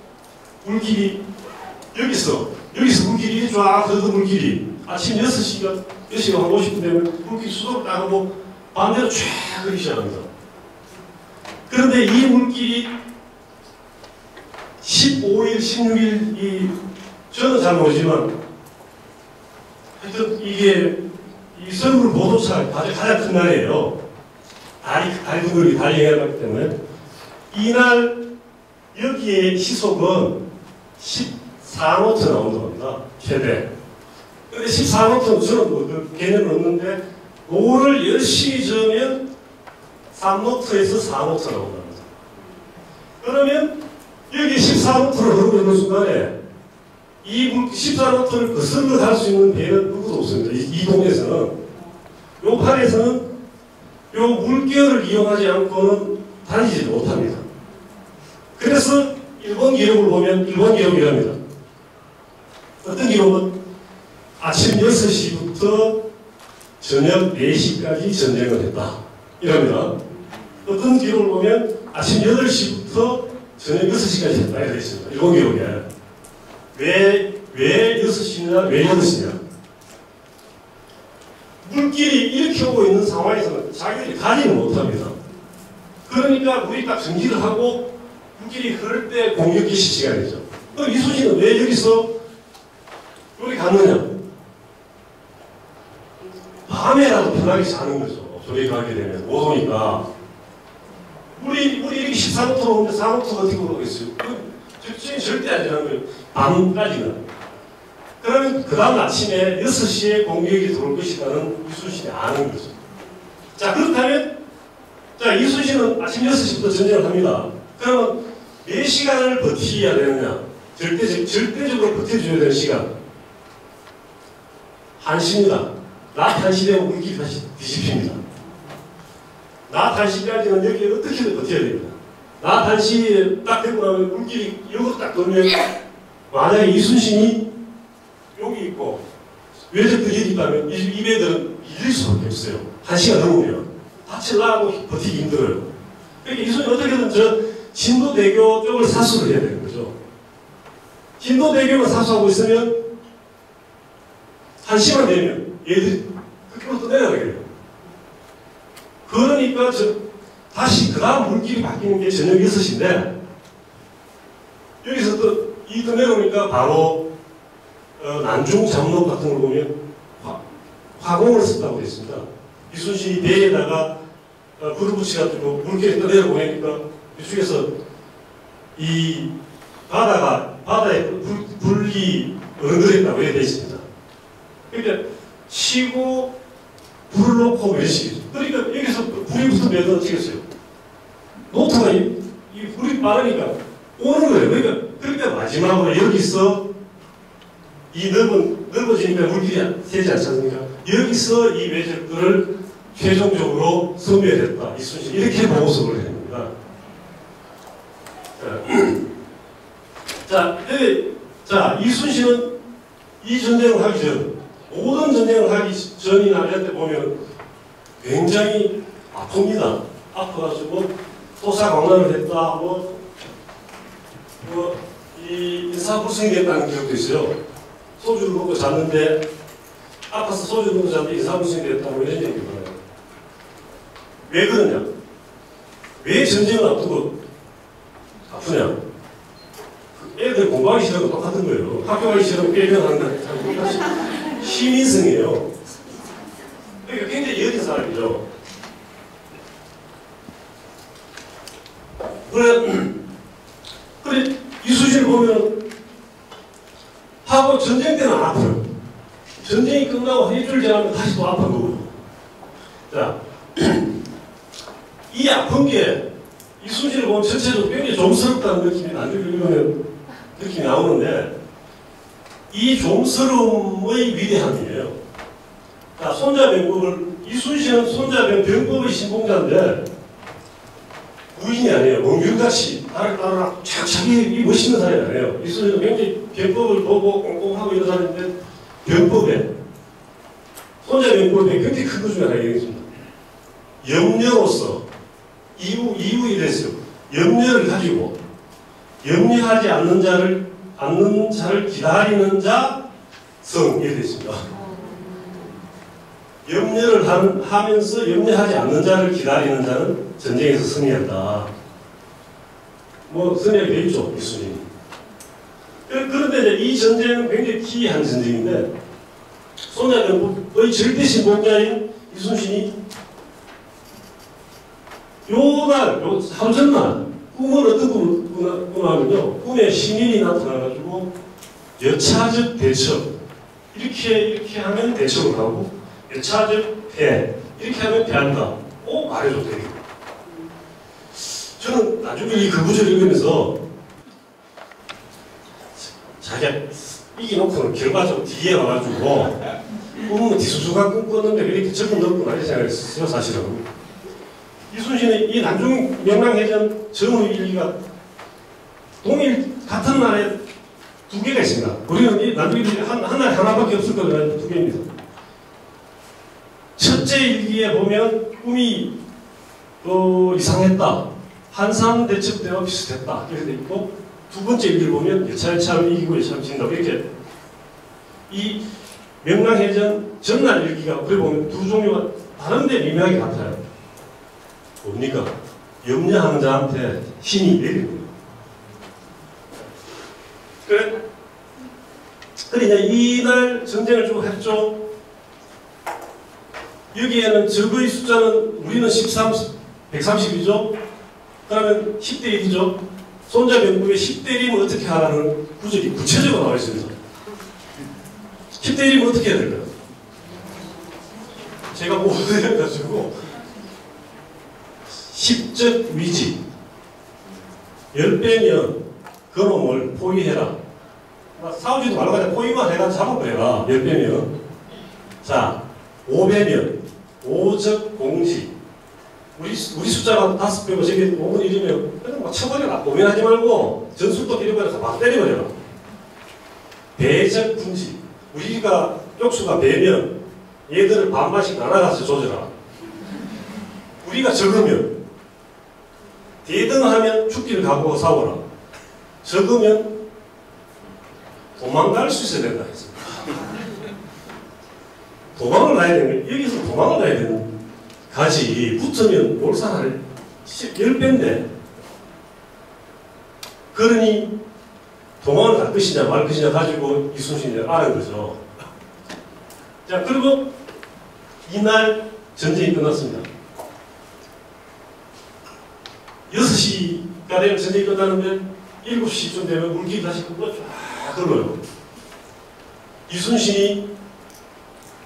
물길이 여기서 물길이 쫙 흐르던 물길이 아침 6시가 한 50분 되면 물길이 수도로 나가고 반대로 쫙 흐르기 시작합니다. 그런데 이 물길이 15일, 16일 저는 잘 모르지만 하여튼 이게 이 서울 보도차 가장 큰 날이에요. 다리 등급이 달리 해놨기 때문에 이날 여기에 시속은 14노트 나온다고 합니다. 최대. 근데 14노트는 저는 그 개념은 없는데 노를 열심히 저으면 3노트에서 4노트 나온답니다. 그러면 여기 14노트를 흐르고 있는 순간에 이 14노트를 거슬러 갈 수 있는 배는 누구도 없습니다. 이 동에서는. 요 판에서는 요 물결을 이용하지 않고는 다니지 못합니다. 그래서 일본 기록을 보면 일본 기록이랍니다. 어떤 기록은 아침 6시부터 저녁 4시까지 전쟁을 했다. 이랍니다. 어떤 기록을 보면 아침 8시부터 저녁 6시까지 했다. 이렇게 있습니다. 일본 기록에. 왜 6시냐, 왜 8시냐. 물길이 이렇게 오고 있는 상황에서는 자기들이 가지는 못합니다. 그러니까 우리 딱 정지를 하고 물길이 흐를 때 공격 개시 시간이죠. 그럼 이순신은 왜 여기서 여기 갔느냐? 밤에라도 편하게 자는 거죠. 저기 가게 되면 못 오니까. 우리 이렇게 14노트 오는데 4노트가 어떻게 오겠어요? 적진이 절대 안 되는 거예요. 밤까지는. 그러면 그 다음 아침에 6시에 공격이 들어올 것이라는 이순신이 아는 거죠. 자, 그렇다면 자, 이순신은 아침 6시부터 전쟁을 합니다. 그러면 몇 시간을 버티야 되느냐? 절대적으로 버텨줘야 되는 시간. 1시입니다. 낮 1시 되면 물길이 다시 뒤집힙니다. 낮 1시까지는 여기 어떻게든 버텨야 됩니다. 낮 1시에 딱 되고 나면 물길이 여기로 딱 돌면 만약에 이순신이 여기 있고 외적들이 여기 있다면 이 배들은 이길 수밖에 없어요. 1시가 넘으면 다칠라고 버티기 힘들어요. 그러니까 이순신이 어떻게든 저 진도대교 쪽을 사수를 해야 되는 거죠. 진도대교만 사수하고 있으면 1시간 되면 얘들이 그쪽으로 또 내려가게 돼요. 그러니까 다시 그 다음 물길이 바뀌는 게 저녁 6시인데 여기서 또 내려오니까 바로 난중 잠록 같은 걸 보면 화공을 썼다고 되어 있습니다. 이순신이 배에다가 불을 붙여가지고 물길에 떠내려보내니까 이쪽에서 이 바다에 불이 어른들했다고 이렇게 되어 있습니다. 그러니까 치고 불을 놓고 이런 식이죠. 그러니까 여기서 불이 붙으면 몇 원 치겠어요. 노트가 이 불이 빠르니까 오는 거예요. 그러니까 마지막으로 여기서 이 넓어지니까 물길이 새지 않지 않습니까? 여기서 이 외적들을 최종적으로 섬멸했다. 이순신 이렇게 보고서를 해냅니다. 자, 이순신은 이 전쟁을 하기 전, 모든 전쟁을 하기 전이나 이럴 때 보면 굉장히 아픕니다. 아파가지고 토사광란을 했다, 이 인사불성이 됐다는 기억도 있어요. 소주를 먹고 잤는데, 아파서 소주를 먹고 잤는데 인사불성이 됐다고 이런 얘기가 많아요. 왜 그러냐? 왜 전쟁을 앞두고 아프냐? 애들 공부하기 싫은 거 똑같은 거예요. 학교 가기 싫으면 깨변하는 거 똑같이 시민성이에요. 그러니까 굉장히 여린 사람이죠. 그래 이순신을 보면 하고 전쟁 때는 안 아파요. 전쟁이 끝나고 일주일 지나면 다시 또 아픈 거고. 자, 이 아픈 게 이순신을 보면 전체적으로 굉장히 좀스럽다는 느낌이 나중에 읽으면 느낌이 나오는데 이 좀스러움의 위대함이에요. 자, 손자병법을 이순신은 손자병법의 신봉자인데 부인이 아니에요. 멍균같이 나를 따라라 자기 멋있는 사람이 아니에요. 이순신은 굉장히 병법을 보고 꼼꼼하고 이런 사람인데 병법에 손자병법에 굉장히 큰 것 중에 하나가 있습니다. 염려로서 이후 이랬어요. 염려를 가지고 염려하지 않는 자를 기다리는 자 성 이렇게 있습니다. 염려를 하면서 염려하지 않는 자를 기다리는 자는 전쟁에서 승리한다. 승리하게 되겠죠, 이순신이. 그런데 이제 이 전쟁은 굉장히 기이한 전쟁인데 손자병법의 절대 신봉자인 이순신이 하루 전날 꿈을 어떤 꿈을 꾸냐면요, 꿈에 신인이 나타나가지고 여차적 대척 이렇게 하면 대척을 하고 여차적 패 이렇게 하면 패한다. 말해줬대요. 저는 나중에 이 구절을 읽으면서 자기가 이기놓고는 결과적으로 뒤에 와가지고 꿈은 뒤수수가 꿈꿨는데 왜 이렇게 적은 넓구나 이렇게 생각했어요. 사실은 이순신의 이 난중 명랑해전 전후 일기가 동일 같은 날에 두 개가 있습니다. 우리는 이 난중 일기 한 날에 하나밖에 없을 거예요. 두 개입니다. 첫째 일기에 보면 꿈이 이상했다. 한산 대첩 때와 비슷했다. 이렇게 돼 있고 두 번째 일기를 보면 여차여차하면 이기고 여차하면 진다고 이렇게 이 명랑해전 전날 일기가 그래 보면 두 종류가 다른데 미묘하게 같아요. 뭡니까? 염려하는 자한테 힘이 내리는 거예요. 그래 이제 이날 전쟁을 쭉 했죠. 여기에는 적의 숫자는 우리는 130이죠. 그러면 10대 1이죠. 손자병법에 10대 1이면 어떻게 하라는 구절이 구체적으로 나와 있습니다. 10대 1이면 어떻게 해야 될까요? 제가 못 해가지고 10적 위지 10배면 그놈을 포위해라. 싸우지도 말고 그냥 포위만 해가 잡아버려라. 10배면 자 5배면 5적 공지 우리 숫자가 5배고 저게 5분 1이면 그냥 막 쳐버려라. 고민하지 말고 전술도 때려버려서 막 때려버려라. 배적 군지 우리가 쪽수가 배면 얘들을 반반씩 나눠가서 조져라. 우리가 적으면 대등하면 죽기를 각오하고 싸워라. 적으면 도망갈 수 있어야 된다 했습니다. 도망을 가야 되는 여기서 도망을 가야 되는 가지 붙으면 몰살할 10배인데 그러니 도망을 갈 것이냐 말 것이냐 가지고 이순신이 알은 거죠. 자, 그리고 이날 전쟁이 끝났습니다. 6시가 되면 전쟁이 끝나는데 7시쯤 되면 물길이 다시 쫙 흘러요. 이순신이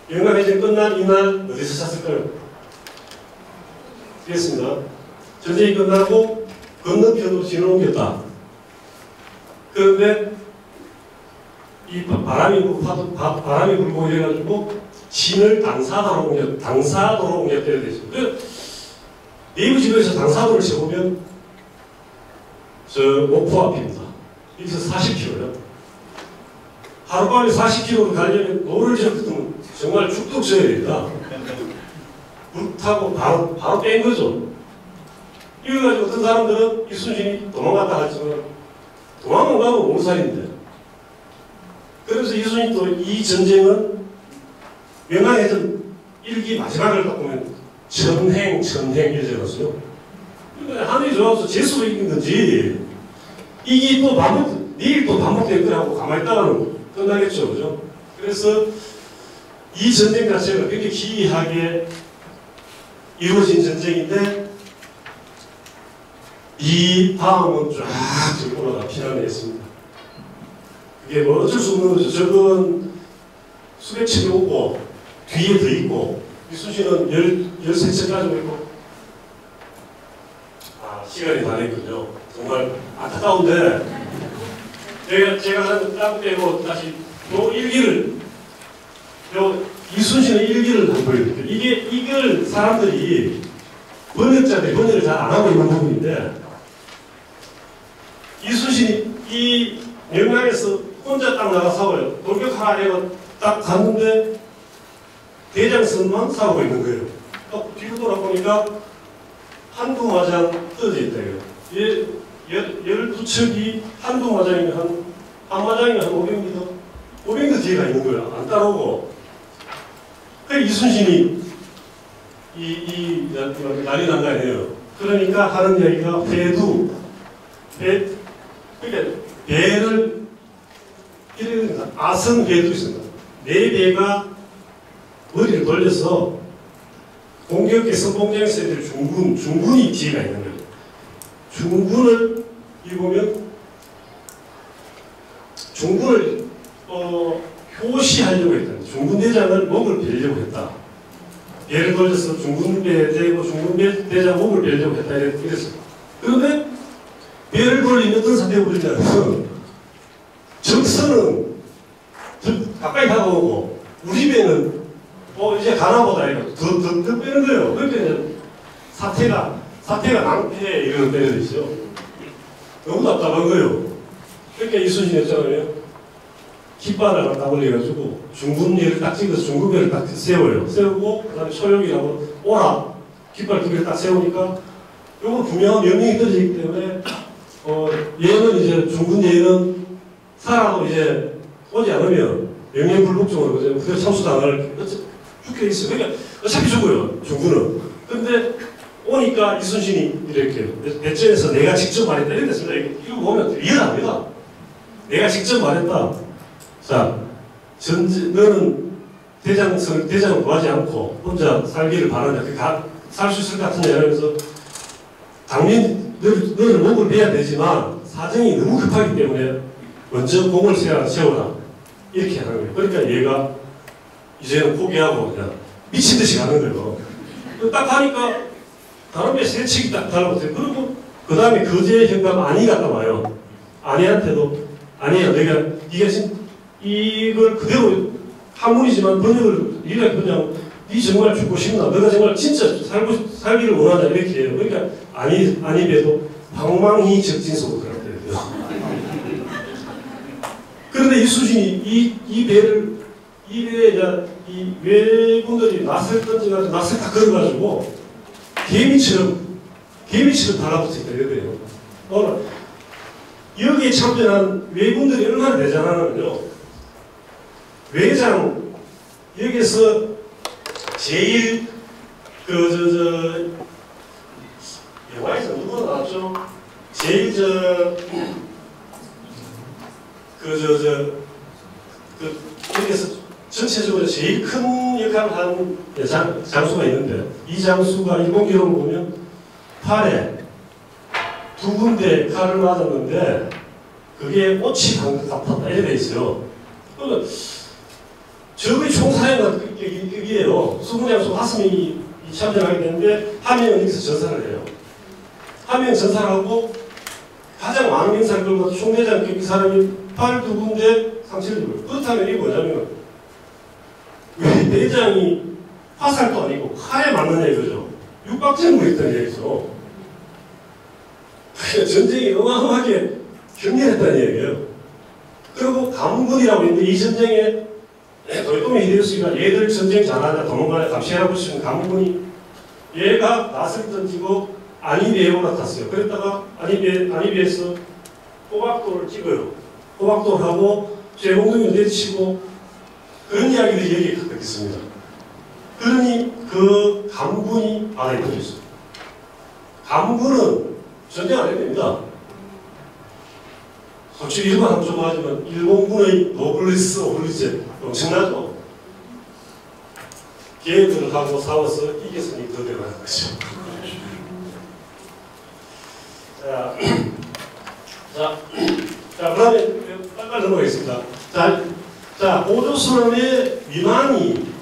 영남해전 끝난 이날 어디서 잤을까요? 그랬습니다. 전쟁이 끝나고 건너편으로 진을 옮겼다. 그런데 이 바람이 불고 이래가지고 진을 당사도로 옮겼대야 되죠. 네이버 지도에서 당사도를 쳐보면 저 목포 앞입니다. 여기서 40km요. 하룻밤에 40km를 가려면 노를 저으면 정말 죽도 져야 됩니다. 물 타고 바로 뺀 거죠. 이래가지고 어떤 사람들은 이순신이 도망갔다 하지만 도망은 가면 몸살인데. 그래서 이순신이 또 이 전쟁은 명나해전 1기 마지막을 딱 보면 천행 이렇게 적었어요. 그러니까 하늘이 좋아서 재수로 이긴 건지 이게 또 내일 또 반복될 거라고 가만히 있다가는 끝나겠죠. 그죠? 그래서 이 전쟁 자체가 굉장히 기이하게 이루어진 전쟁인데 이 다음은 쫙 올라가 피난했습니다. 그게 뭐 어쩔 수 없는 거죠. 저건 수백 척이 오고 뒤에 더 있고 이순신은 13척 가지고 있고 시간이 다 됐군요. 정말 안타까운데 제가 딱 빼고 다시 요 일기를 이순신의 일기를 한번 보여드릴게요. 이걸 사람들이 번역자들이 번역을 잘 안 하고 있는 부분인데 이순신이 이 명나라에서 혼자 딱 나가 싸워요. 돌격하라 해서 딱 갔는데 대장선만 싸우고 있는 거예요. 뒤로 돌아보니까 한두 마장 떨어져 있다. 12척이 한두 마장이면 한 마장이면 한 500m? 500m 뒤에가 있는 거예요. 안 따라오고. 그래서 이순신이 난리 난 거 아니에요. 그러니까 하는 이야기가 그러니까 배를 이렇게 아선 배도 있습니다. 네 배가 머리를 돌려서 공격의 선봉장에서 애들 중군이 뒤에가 있는 거예요. 중군을 이 보면 중군을 효시하려고 했다. 중군 대장을 목을 베려고 했다. 배를 돌려서 중군배 대고 중군배 대장 목을 베려고 했다 이랬어요. 그런데 배를 돌리면 어떤 상태가 벌어지냐면 적선은 가까이 다가오고 우리 배는 이제 가나보다 이거 더 빼는 거예요. 그러니까 사태가 낭패 이런 때가 있죠. 너무 답답한 거예요. 그러니까 이순신이 했잖아요. 깃발을 갖다 올려가지고 중군배를 딱 찍어서 중군배를 딱 세워요. 세우고 그 다음에 소용이라고 오라 깃발 두 개를 딱 세우니까 이건 분명한 명령이 떨어지기 때문에 얘는 이제 중군 얘는 살아도 이제 오지 않으면 명령불복종으로 그래서 참수당할 죽게 있어요. 그러니까 어차피 죽어요. 중군은. 근데 오니까 이순신이 이렇게 대전에서 내가 직접 말했다 이렇게 됐습니다. 이거 보면 이해합니다. 내가 직접 말했다. 자, 너는 대장을 구하지 않고 혼자 살기를 바라냐. 살 수 있을 것 같으냐 이러면서 당연히 너를 목을 베야 되지만 사정이 너무 급하기 때문에 먼저 공을 세워라. 이렇게 하는 거예요. 그러니까 얘가 이제는 포기하고 그냥 미친 듯이 가는 거예요. 딱 하니까 다른 배 세 척이 딱 달라붙어요. 그리고 그 다음에 거제 현감 안이 갔다 와요. 아내한테도 아니야 네가 이걸 그대로 한문이지만 번역을 네가 그냥 네 정말 죽고 싶나 너가 정말 진짜 살기를 원하냐 이렇게 해요. 그러니까 아니 배도 방망이 적진속으로 들어갔대요. 그런데 이순신이 이 배에 이 외군들이 낯을 던져가지고 낯을 다 걸어가지고 개미처럼 달라붙어 있다 이거예요. 여기에 참전한 외군들이 얼마나 대단하냐면요. 외장 여기서 제일 영화에서 누가 나왔죠? 제일 이렇게 해서 전체적으로 제일 큰 역할을 하는 장수가 있는데, 이 장수가 일본 기록을 보면 팔에 2군데 칼을 맞았는데 그게 꽃이 간 것 같았다 이렇게 돼 있어요. 그러면 적의 총사령관 이게요. 20장수 5명이 참전하게 되는데 한 명은 여기서 전사를 해요. 한 명은 전사를 하고 가장 많은 병사를 끌고 총대장 이 사람이 팔 2군데 상처를 입어요. 그렇다면 이게 뭐냐면 왜 대장이 화살도 아니고 칼에 맞느냐 이거죠. 육박전으로 했던 얘기죠. 전쟁이 어마어마하게 격렬했다는 얘기예요. 그리고 가문군이라고 있는데 이 전쟁에 도요토미 히데요시가 얘들 전쟁 잘하냐 도망가냐 감시하고 싶은 가문군이 얘가 낫을 던지고 안이비에 올라탔어요. 그랬다가 안이비에서 호박돌을 찍어요. 호박돌을 하고 쇠공둥이를 내치고 그런 이야기들이 여기에 가득 있습니다. 그러니 그 가문군이 바다에 터졌어요. 가문군은 전쟁 안 해도 됩니다. 솔직히 일본 하면 좋아하지만 일본군의 노블리스 오블리제 엄청나죠. 걔들을 하고 싸워서 이겼으니 더 대단한 것이죠. 자, 그 다음에 빨리 넘어가겠습니다. 자, 고조선의 위만이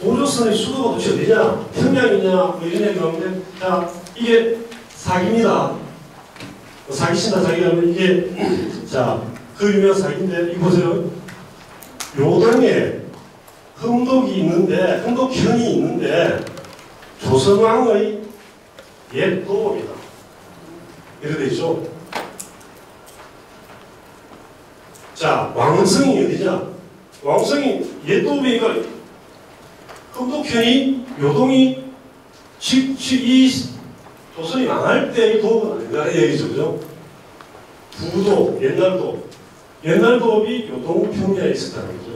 고조선의 수도가 도대체 어디냐? 평양이냐? 뭐 이런 얘기 나오는데, 자, 이게 사기입니다. 사기친다 사기하면 이게 자, 그 유명한 사기인데 이거 보세요. 요동에 흥독이 있는데 흥독현이 있는데 조선왕의 옛 도읍이다. 이렇게 돼 있죠. 자, 왕성이 어디냐? 왕성이 옛 도읍이니까 흥독현이 요동이 이 조선이 망할 때 이 도읍은 아니라는 얘기죠. 그죠? 부도, 옛날 도읍이 요동 평야에 있었다는 거죠.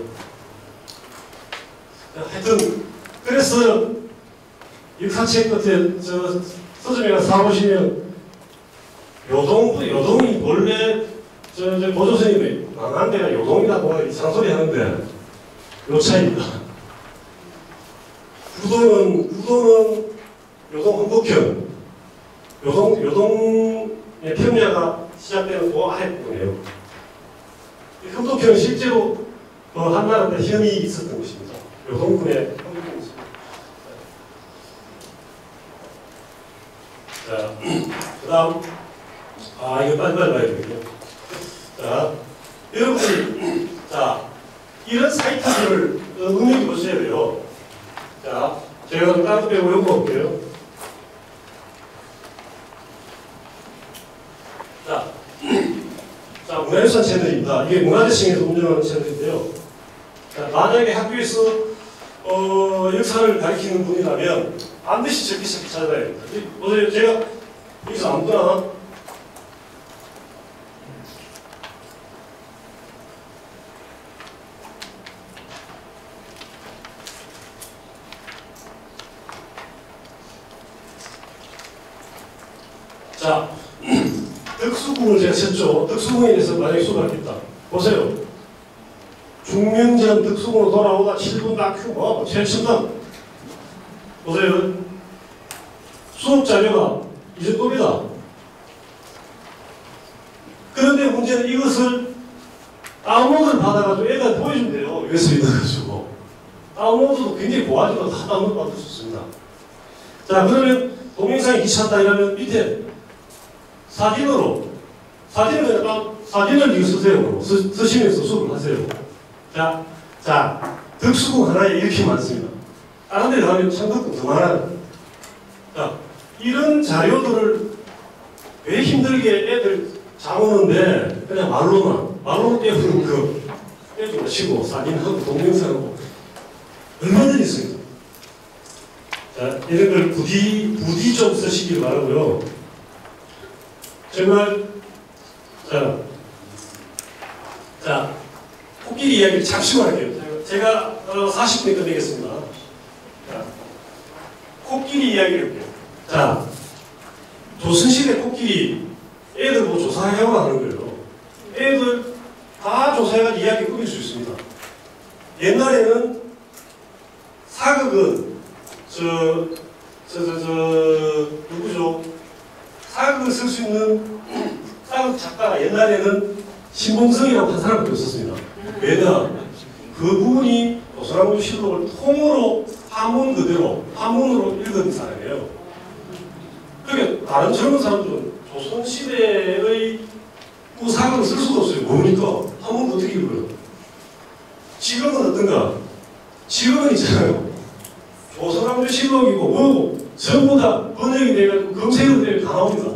하여튼, 그래서 역사책 끝에 서점에 가서 사보시면 요동이 원래 고조선이 망한 데가 요동이라고 이상소리 하는데 요 차이입니다. 구도는 요동 흥덕현 요동의 평야가 시작되는 그 아랫부분이에요. 흥덕현은 실제로 한나라 때 현이 있었던 곳입니다. 요동군에 흥덕현이 있습니다. 자, 그 다음 이거 빨리빨리 봐야 되겠네요. 자, 여러분이 이런 사이트들을 눈여겨보셔야 돼요. 자, 제가 좀 다른 거 빼고 이거 볼게요. 자, 문화유산 채널입니다. 이게 문화재청에서 운영하는 채널인데요. 자, 만약에 학교에서 역사를 가르치는 분이라면 반드시 적기 찾아야 됩니다. 보세요. 제가 여기서 아무거나 자, 덕수궁을 제가 쳤죠. 덕수궁에 대해서 만약에 수업을 하겠다. 보세요. 중명전 덕수궁으로 돌아오다 7분 다큐 최첨단. 보세요. 수업 자료가 이 정도입니다. 그런데 문제는 이것을 다운로드를 받아가지고 애들한테 보여주면 돼요. USB 넣어가지고. 다운로드도 굉장히 고화질로 다 다운로드 받을 수 있습니다. 자, 그러면 동영상이 귀찮다 이러면 밑에 사진을 이거 쓰세요. 쓰시면서 수업을 하세요. 자, 덕수궁 하나에 이렇게 많습니다. 다른 데 가면 참덕궁 더 많아요. 자, 이런 자료들을 왜 힘들게 애들 잡으는데 그냥 말로만 떼우는 거 떼주고 치고 사진하고 동영상하고 얼마나 있습니다. 자, 이런 걸 부디 좀 쓰시길 바라고요. 정말 자, 코끼리 이야기를 잠시만 할게요. 제가 40분에 끝내겠습니다. 자, 코끼리 이야기를 할게요. 자, 조선시대 코끼리 애들 뭐 조사해오라 하는 거예요. 애들 다 조사해가지고 이야기 꾸밀 수 있습니다. 옛날에는 사극은 누구죠? 사극을 쓸 수 있는 사극 작가가 옛날에는 신봉성이라고 한 사람밖에 없었습니다. 왜냐? 그 부분이 조선왕조실록을 통으로 한문 그대로 한문으로 읽은 사람이에요. 그러니까 다른 젊은 사람들은 조선시대의 사극을 쓸 수도 없어요. 뭡니까? 한문 어떻게 읽어요? 지금은 어떤가? 지금은 있잖아요. 조선왕조실록이고 뭐고 전부 다 번역이 돼가지고 검색으로 되면 다 나옵니다.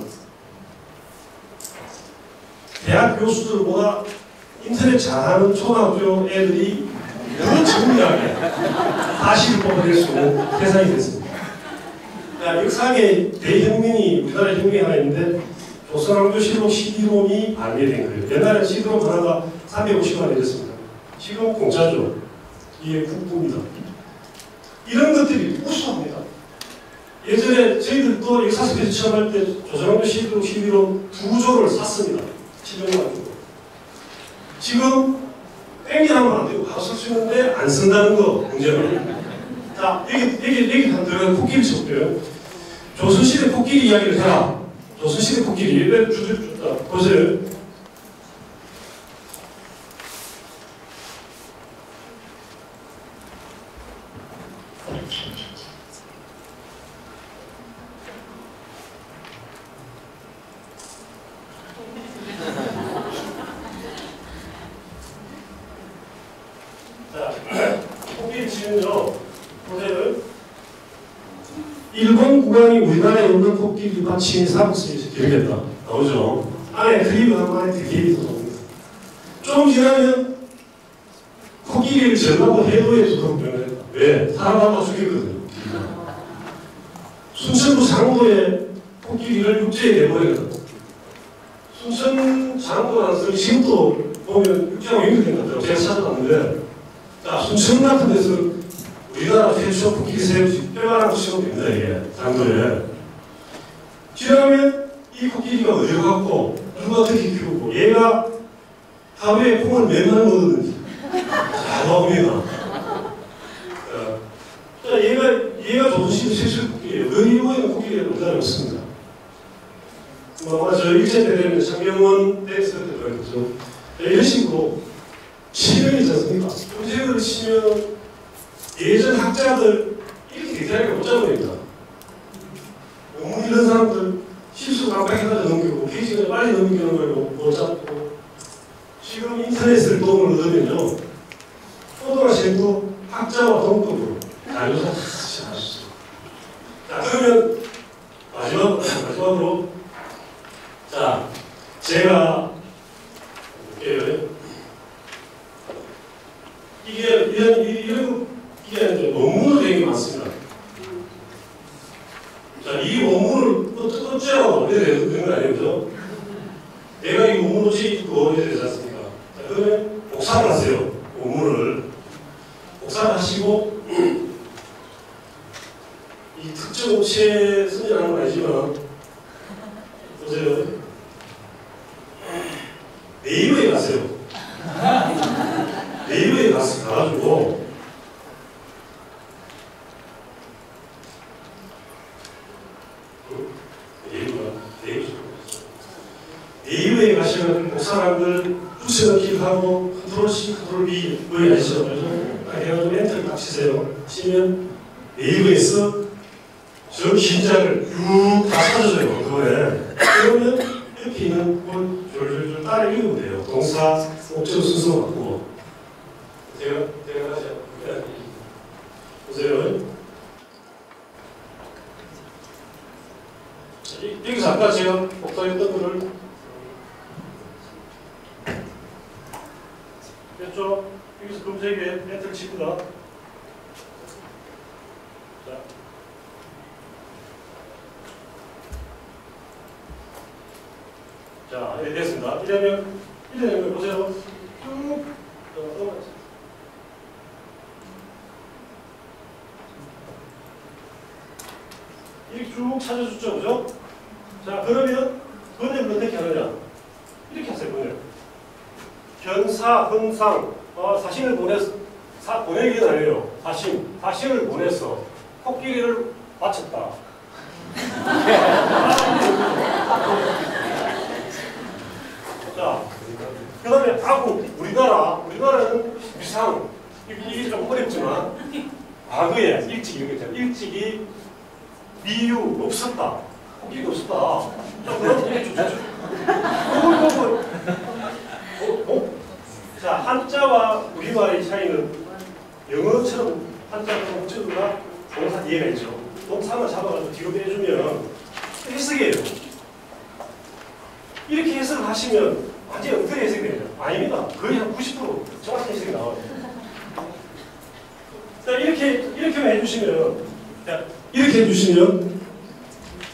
대학 교수들보다 인터넷 잘하는 초등학교 애들이 더 정밀하게 다시 뽑아낼 수 있는 세상이 됐습니다. 역사의 대혁명이 우리나라 혁명이 하나 있는데 조선왕조실록 CD롬이 발매된 거예요. 옛날에 CD롬 하나가 350만 원이었습니다. 지금 공짜죠. 이게 국부입니다. 이런 것들이 우수합니다. 예전에 저희들도 역사 스피드 처음 할 때 조선왕조실록 CD롬 2조를 샀습니다. 700만 원. 지금 땡기하면 안 되고 바로 쓸 수 있는데 안 쓴다는 거 문제는. 자, 여기 한 들어가는 코끼리 쳐볼게요. 조선시대 코끼리 이야기를 해라. 조선시대 코끼리. 보세요. 코끼리 치는요. 보세요. 일본 국왕이 우리나라에 없는 코끼리 받침이 사국수에서 기록했다. 나오죠. 안에 그림을 하고 안에 디테일이 더 나옵니다. 좀 지나면 코끼리를 전라도 해도에 두동병을 했다. 왜? 사람 한번 죽였거든요. 순천부 장도에 코끼리를 육지에 내보내거든. 순천 장도라는 소리 지금도 보면 육지하고 연결된 것 같아요. 제가 찾아봤는데 자, 순천 같은 데서 우리나라 최초 코끼리 새우지 뼈가랑 붙이면 됩니다. 이게 장도에 지나면 이 코끼리가 어디로 갔고 누가 어떻게 키우고 얘가 하루에 콩을 몇 마리 먹었는지 잘 나옵니다. 자, 얘가 조선시대 최초 코끼리예요. 그 일본에는 코끼리가 우리나라에 없습니다. 저 일제 때 되면 장명원 댄스 때 들어갔죠. 이런 식으로 치면 있지 않습니까? 문제를 치면 예전 학자들 이렇게 디테일하게 못 잡아냅니다. 너무 이런 사람들 실수 깜빡해가지고 넘기고 페이지가 빨리 넘기는 거예요. 못 잡고 지금 인터넷을 도움을 얻으면요 초등학생도 학자와 동급으로 자료사 다 쓰실 수 있어요. 자, 그러면 마지막으로 자, 제가 볼게요. 이게 원문으로 되는 게 많습니다. 자, 이 원문을 어쩌라고 해야 되는 거 아니에요? 그죠? 내가 이 원문을 찍고 해야 되지 않습니까? 자, 그러면 복사를 하세요. 원문을. 복사를 하시고, 이 특정 업체에 선정하는 건 아니지만, 보세요. 네이버에 가세요. 네이버에 가가지고 네이버에 가시면 복사란들 붙여넣기를 하고 컨트롤-C, 컨트롤-V 뭐에 아시죠? 해가지고 엔터를 딱 치세요. 치면 네이버에서 저 긴장을 쭉 다 찾아줘요. 그거에. 그러면 옆에 있는 걸 졸졸졸 따라 읽으면 돼요. 동사, 목적 순서 바꾸고. 제가 다시 보세요. 여기서 아까 제가 복사했던 거를 됐죠? 여기서 검색에 엔터를 칩니다. 자, 이제 됐습니다. 이러면 걸 보세요. 쭉 이렇게 쭉 찾아줬죠, 그죠? 자, 그러면 번역을 어떻게 하느냐? 이렇게 하세요, 번역. 전사, 흥상, 사신을 보내기는 아니에요. 사신을 보내서 코끼리를 바쳤다. 자, 그 다음에 아국, 우리나라는 위상, 이게 좀 어렵지만, 과거에 일찍이 미유 없었다. 코끼리가 없었다. 자, 그럼 자, 한자와 우리말의 차이는 영어처럼 한자가 목적어가 동사 뒤에가 있죠. 동사만 잡아가지고 뒤로 빼주면 해석이에요. 이렇게 해석을 하시면 완전히 엉터리 해석이 됩니다. 아닙니다. 거의 한 90% 정확한 해석이 나와요. 자, 이렇게만 해주시면, 자, 이렇게 해주시면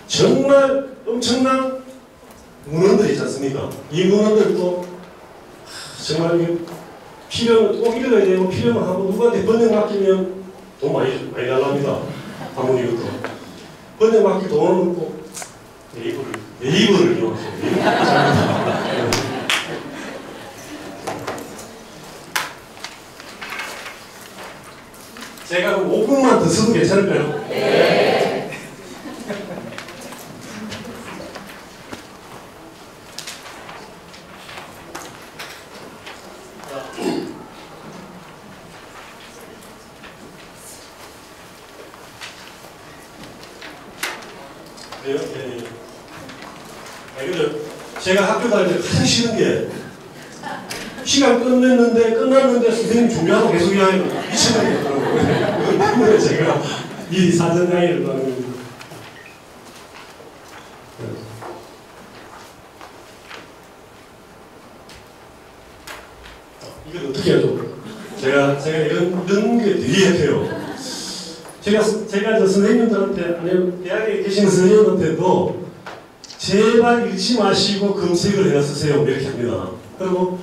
정말 엄청난 문헌들이 있지 않습니까? 이 문헌들도 정말 꼭 읽어야 되고 필요만 하고 누구한테 번역 맡기면 돈 많이 달랍니다. 한번 이것도 번역 맡기 돈은 꼭 네이버를 이용하세요. 제가 그럼 5분만 더 써도 괜찮을까요? 네. 그래요? 네. 제가 학교 다닐 때 가장 싫은 게 시간 끝났는데 선생님 준비하고 계속 이야기하면 미쳐버리겠더라고요. 그것 때문에 제가 이 사전 강의를 하는 겁니다. 이걸 어떻게 하죠? 제가 이런 게 되게 약해요. 제가 저 선생님들한테, 아니면 대학에 계시는 선생님한테도 제발 읽지 마시고 검색을 해서 쓰세요. 이렇게 합니다. 그리고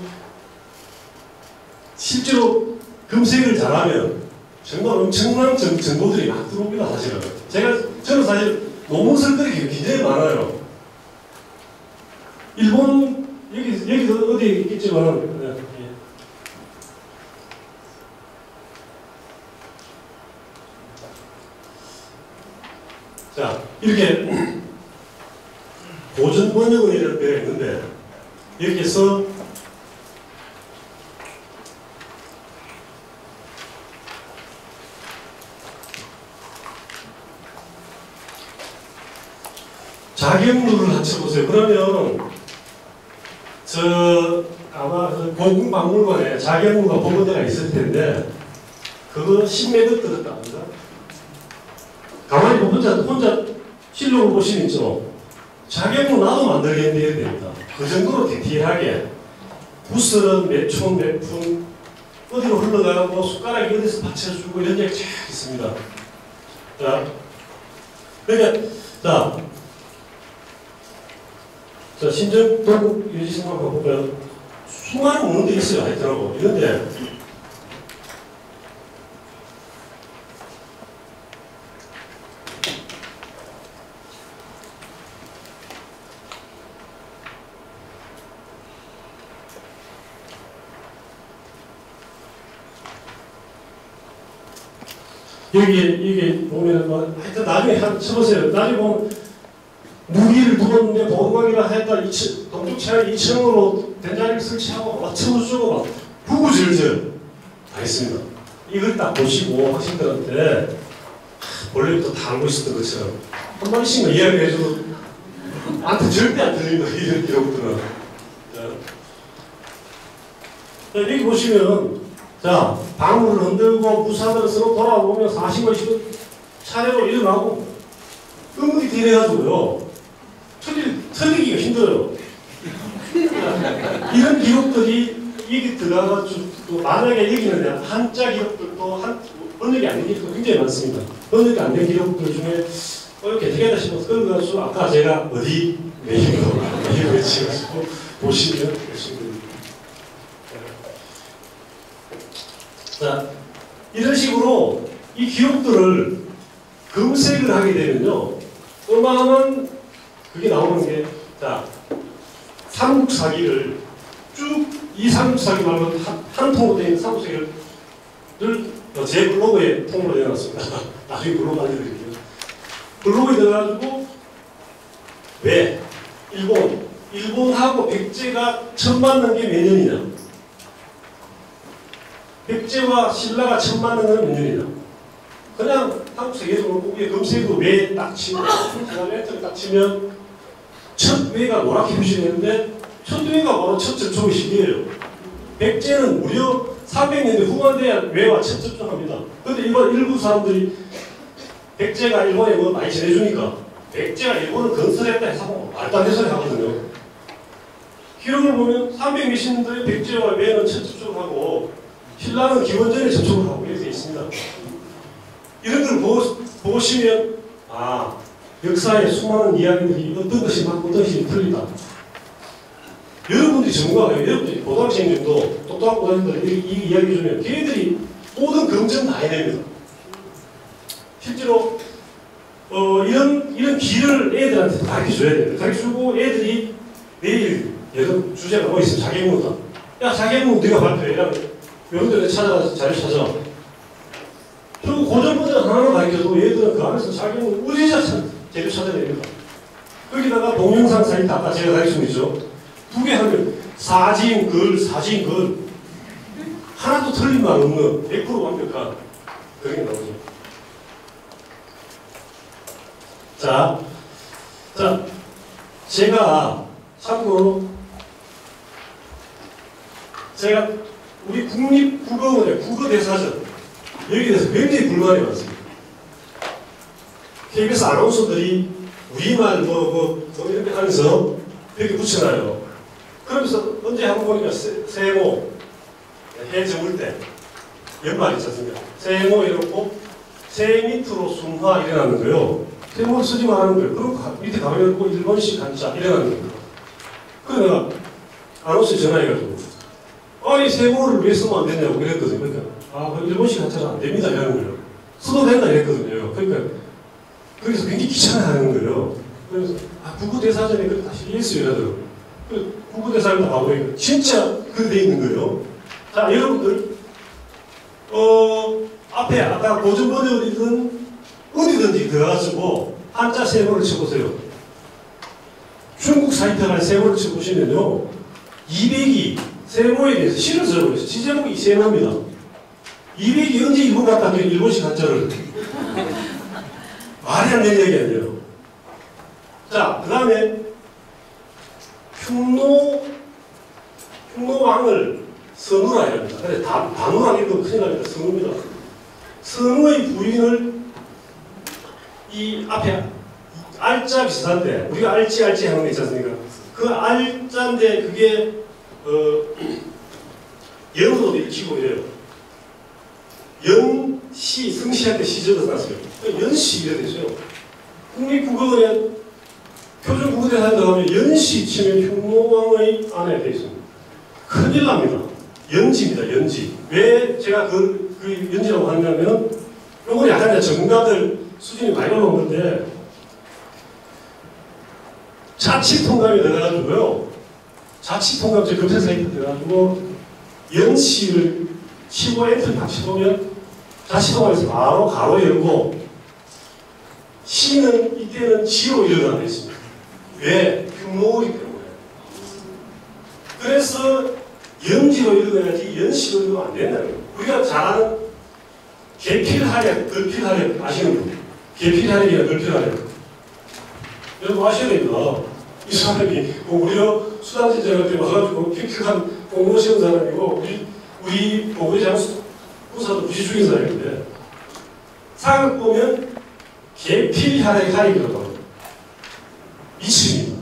실제로 검색을 잘하면 정말 엄청난 정보들이 막 들어옵니다. 사실은. 저는 사실 논문 쓸 거리가 굉장히 많아요. 일본, 여기도 어디 있겠지만, 자, 이렇게 고전 번역원이라는 데가 있는데, 여기에서 자격문을 합쳐보세요. 그러면 아마 고궁박물관에 자격문과 보건대가 있을 텐데 그거 10m 들었다. 가만히 혼자 실록을 보시면 있죠. 자격문 나도 만들겠는데 이렇게 됩니다. 그 정도로 디테일하게 붓은 몇 촌 몇 푼 어디로 흘러가고 숟가락이 어디서 받쳐주고 이런 얘기 쫙 있습니다. 자, 그러니까 자, 신정동 유지신문 한번 볼까요? 수많은 문헌들이 있어요. 하여튼하고 이런데 이게 보면 하여튼 나중에 쳐보세요. 나중에 보면 무기를 두었는데 보호막이라 했다. 동쪽 최하 2층으로 된자리를 설치하고 막 쳐주고 막 구구절절 다 했습니다. 이걸 딱 보시고 학생들한테 원래부터 다 알고 있었던 것처럼 한 마디씩만 이야기해줘도 나한테 절대 안 들린다. 이런 기록들은. 자, 여기 보시면 자, 방울을 흔들고 부사들을 서로 돌아보며 40번씩 차례로 일어나고 끔찍이 디레가지고요. 틀리기가 힘들어요. 이런 기록들이 여기 들어가가지고 만약에 여기는 한자 기록들도 번역이 안 된 기록도 굉장히 많습니다. 번역이 안 된 기록들 중에 이렇게 어떻게 하다 싶어서 끌어가지고 아까 제가 어디 메일을 지어가지고 보시면 되십니다. 자, 이런 식으로 이 기록들을 검색을 하게 되면요, 어마어마한 그게 나오는 게, 자, 삼국사기를 쭉 이 삼국사기 말고 한 통으로 된 삼국사기를 제 블로그에 통으로 내놨습니다. 나중에 블로그 알려드릴게요. 블로그에 넣어가지고 왜 일본하고 백제가 처음 만난 게 몇 년이냐? 백제와 신라가 처음 만난 건 몇 년이냐? 그냥 한국사 예술을 보기에 검색으로 왜 딱 치면 그다음에 엔터를 딱 치면 첫 왜가 노랗게 표시되는데 첫 왜가 바로 첫 접촉의 시기예요. 백제는 무려 300년대 후반 돼야 왜와 첫 접촉합니다. 그런데 일부 사람들이 백제가 일본에 뭐 많이 전해주니까 백제가 일본을 건설했다 해서 뭐 말도 안 되는 하거든요. 기록을 보면 300 몇십 년도에 백제와 왜는 첫 접촉을 하고 신라는 기원전에 접촉을 하고 이렇게 있습니다. 이런 걸 보시면 아 역사의 수많은 이야기들이 어떤 것이 맞고 어떤 것이 틀리다. 여러분들이 전문가예요. 여러분들이 고등학생들도 똑똑한 고등학생들 이 이야기 주면 걔들이 모든 검증 다 해냅니다. 실제로 이런 길을 애들한테 가르쳐줘야 돼요. 가르쳐주고 애들이 내일 예를 주제가 뭐 있으면 자기문이다. 야 자기문 네가 발표해. 여러분들 찾아가서 자료 찾아. 그리고 고전 버전 하나만 가르쳐도 얘들은 그 안에서 자기문 우리자 재료 찾아냅니다. 거기다가 동영상 사이트 아까 제가 가르친 거 있죠. 2개 하면 사진 글 하나도 틀린 말 없는 100% 완벽한 그런 게 나오죠. 자, 제가 참고로 제가 우리 국립국어원의 국어대사전 여기에 대해서 굉장히 불만이 많습니다. KBS 아나운서들이 우리말 이렇게 하면서 이렇게 붙여놔요. 그러면서 언제 한번 보니까 세모 해 저물 때 연말 있지 않습니까? 세모 이러고 세 밑으로 순화 일어나는 거예요. 세모를 쓰지 말라는 거예요. 그럼 밑에 가면 일본식 한자 일어나는 거예요. 그래서 내가 아나운서에 전화해가지고 아니 세모를 왜 쓰면 안 되냐고 그랬거든요. 그러니까 그 일본식 한자는 안 됩니다 이러는 거예요. 써도 된다 이랬거든요. 그러니까 거기서 굉장히 귀찮아하는 거예요. 그래서 국어대사전에 그렇게 다시 이해했어요 이러더라고요. 국어대사전에 가보니까 진짜 그렇게 돼 있는 거예요. 자 여러분들 앞에 아까 고전 번역이든 어디든지 들어가시고 한자 세모를 쳐보세요. 중국 사이트 간에 세모를 쳐보시면요 200이 세모에 대해서 시를 써버렸어요. 시 제목이 세모입니다. 200이 언제 일본 갔다 그 일본식 한자를 말이 안 되는 얘기 아니에요. 자, 그 다음에 흉노왕을 선우라 해야 합니다. 근데 단우라 이런 거 큰일 납니다. 선우입니다. 선우의 부인을 이 앞에 알자 비슷한데 우리가 알지 하는 거 있지 않습니까? 그 알자인데 그게 영어도 읽히고 이래요. 연시, 성시할 때 시적을 놨어요. 연시 이래 되죠. 국립국어원에 표준국어대사에 들어가면 연시 치면 흉노왕의 안에 되어 있습니다. 큰일 납니다. 연지입니다. 연지. 왜 제가 그 연지라고 하냐면 요건 약간 전문가들 수준이 많이 올라온 건데 자치통감이 들어가지고요. 자치통감 제 검색 사이트 들어가지고 연시를 치고 엔터를 딱 치보면 자치통감에서 바로 가로 열고 시는 이때는 지로 일어나고 있습니다. 왜? 흉노이기 때문에. 그래서 연지로 일어나야지 연시로 일어나면 안 된다는 거예요. 우리가 잘 아는 계필하력, 걸필하력 아시는 분? 계필하력이나 걸필하력. 여러분 아셔야 됩니다. 이 사람이 우리가 수단지자가 때 와가지고 픽픽한 공무원 시험 사람이고 우리 보고장 부사도 무시 죽인 사람인데 상을 보면 계필하력이라고 합니다. 2층입니다.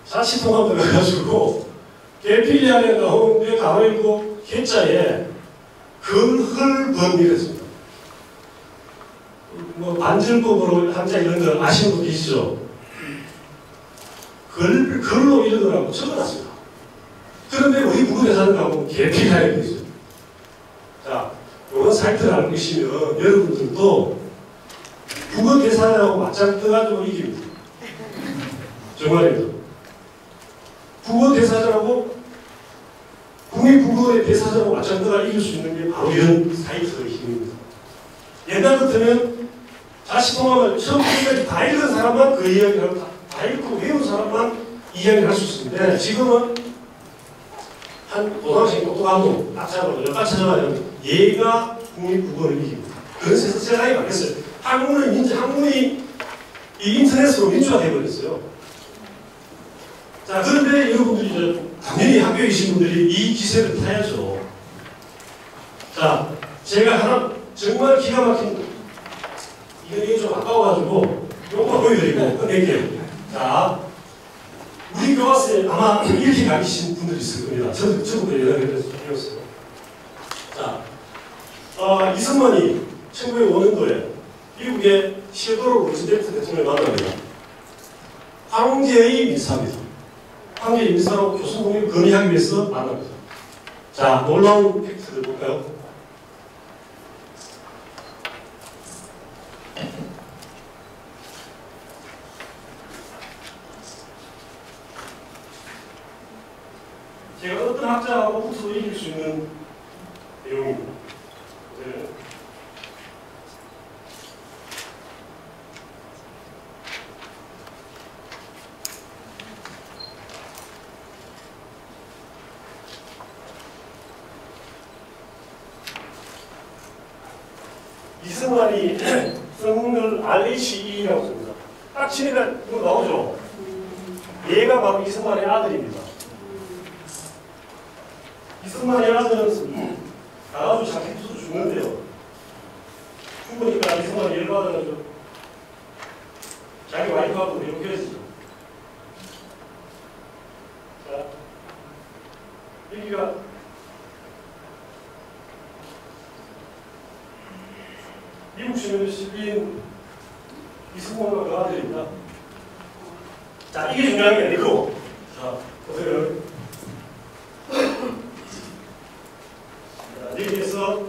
자치통합 들어가가지고 계필하력 나오는데 가로 읽고 계자에 걸헐번이랬습니다. 뭐 반절법으로 한자 이런 거 아시는 분 계시죠? 걸로 읽으라고 적어놨습니다. 그런데 우리 국어대사는 가보면 계필하력이 있어요. 자, 이런 사이트를 알고 계시면 여러분들도 국어대사라고 맞짱 떠가지고 이깁니다. 정말입니다. 국어대사라고 국립국어의 대사자로 맞짱뜨가 이길 수 있는 게 바로 이런 사이트의 힘입니다. 옛날 같으면 자식통합을 처음부터 다 읽은 사람만 그 이야기를 하고 다 읽고 외운 사람만 이야기를 할 수 있었는데 지금은 한 고등학생이 똑똑하고 딱 잡아도 몇 번 찾아봐야 얘가 국립국어를 이깁니다. 그런 세상이 바뀌었어요. 학문이 이 인터넷으로 민주화돼 버렸어요. 자, 그런데 여러분들이 이제 당연히 학교에 계신 분들이 이 기세를 타야죠. 자, 제가 하나 정말 기가 막힌 이게 좀 아까워가지고 요거 보여드리고 끝낼게요. 자, 우리 교과서에 아마 이렇게 가르치신 분들이 있을 겁니다. 저도 연락을 해왔어요. 자, 이승만이 1905년도에 미국의 시어도르 루즈벨트 대통령을 만납니다. 황제의 민사입니다. 황제의 민사로 교수 독립을 건의하기 위해서 만납니다. 자, 놀라운 팩트를 볼까요? 제가 어떤 학자하고 붙어도 이길 수 있는 내용입니다. 네. 이승만이 성을 RHE라고 씁니다. 딱 치니까 이거 나오죠? 얘가 바로 이승만의 아들입니다. 이승만의 아들은 나가지고 자기 부서 죽는데요. 죽으니까 이승만이 열받아가지고 자기 와이프하고 이렇게 했죠. 자, 여기가 미국 시민인 이승만과 그 아들입니다. 자, 이게 중요한 게 아니고, 자, 보세요. 자, 여기에서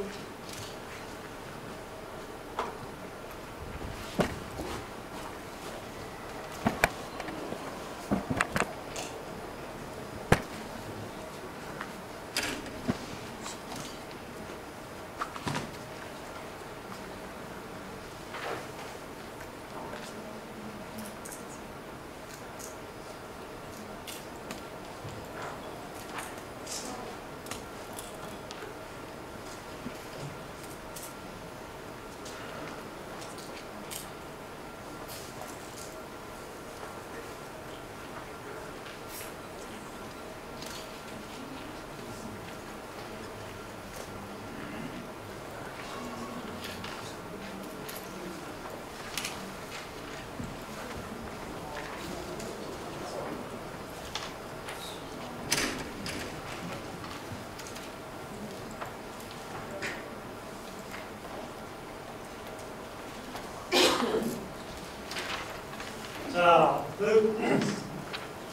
자,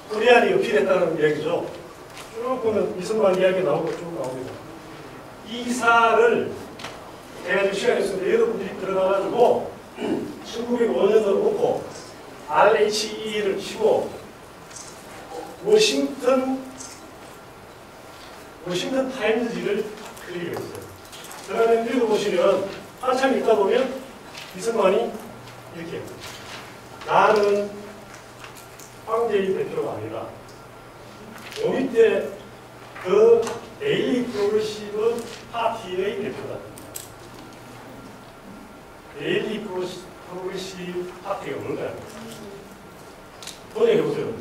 코리안이 어필했다는 이야기죠. 쭉 보면 이승만 이야기 나오고 쭉 나옵니다. 이 기사를 제가 좀 시간이 있었는데 여러분들이 들어가가지고 1905년도를 놓고 RHE를 치고 워싱턴 타임즈지를 클릭했어요. 그러면 읽어보시면 한참 읽다 보면 이승만이 이렇게 나는 황제의 대표가 아니라 요 밑에 그 데일리 프로그레시브 파티의 대표다. 데일리 프로그레시브 파티가 뭔가요? 번역해보세요.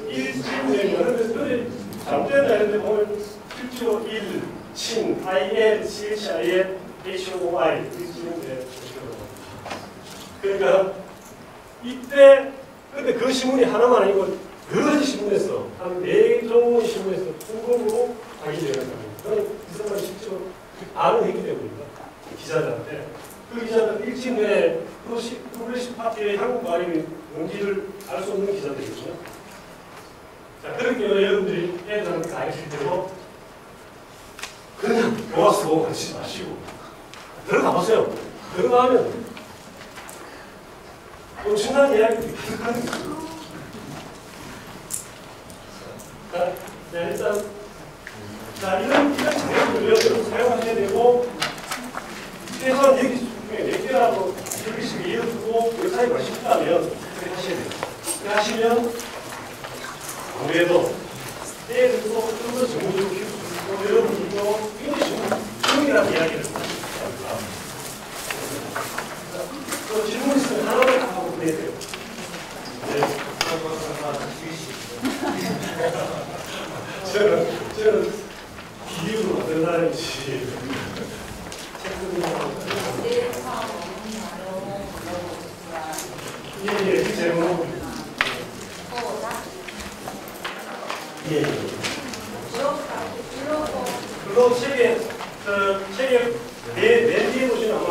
일진내면 잠재나 이런데 보면 실제로 일, 친, IL, CHIL, HOI 일진인데 그러니까 이때 근데 그 신문이 하나만 아니고 여러 가지 신문에서 한 4종의 신문에서 통곡으로 확인되는 겁니다. 저는 이승만이 실제로 발언을 했기 때문입니다. 기자들한테. 그 기자들 일찍 내 프로그레시브 파티의 한국 말이 뭔지를 알 수 없는 기자들이거든요. 자, 그렇게 여러분들이 애들한테 가르칠 때도 그냥 교과서 보고 가르치지 마시고 들어가 보세요. 들어가면 엄청난 이야기들이 가득한 거예요. 네, 일단 자 이런 자료를 여러분 사용하셔야 되고 최소한 여기 4개라고 여기씩 이어두고 그 사이가 쉽다면 그렇게 하셔야 돼요. 그렇게 하시면 아무래도 때에서 좀더 정보적으로 키울 수 있고 여러분들도 굉장히 중요한 이야기를 합니다. 또 질문 있으면 하나만 하고 보내세요. 네. 저는 비유로 만든 사람이지. 예, 그 제목. 예. 그리고 책에 맨 뒤에 보시면 아마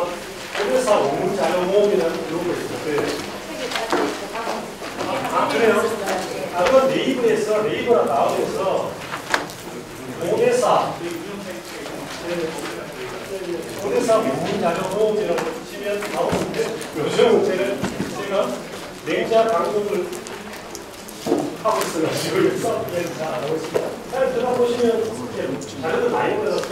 고대사 원문 자료 모음이라는 그런 거 있을 거예요. 아, 그래요? 아, 그건 네이버나 나오면서 고대사 원문 자료 모음이라고 치면 나오는데 요즘은 제가 냉자 강독을 하고 있어가지고 잘 안 하고 있습니다. 잘 들어보시면 자료도 많이 들어서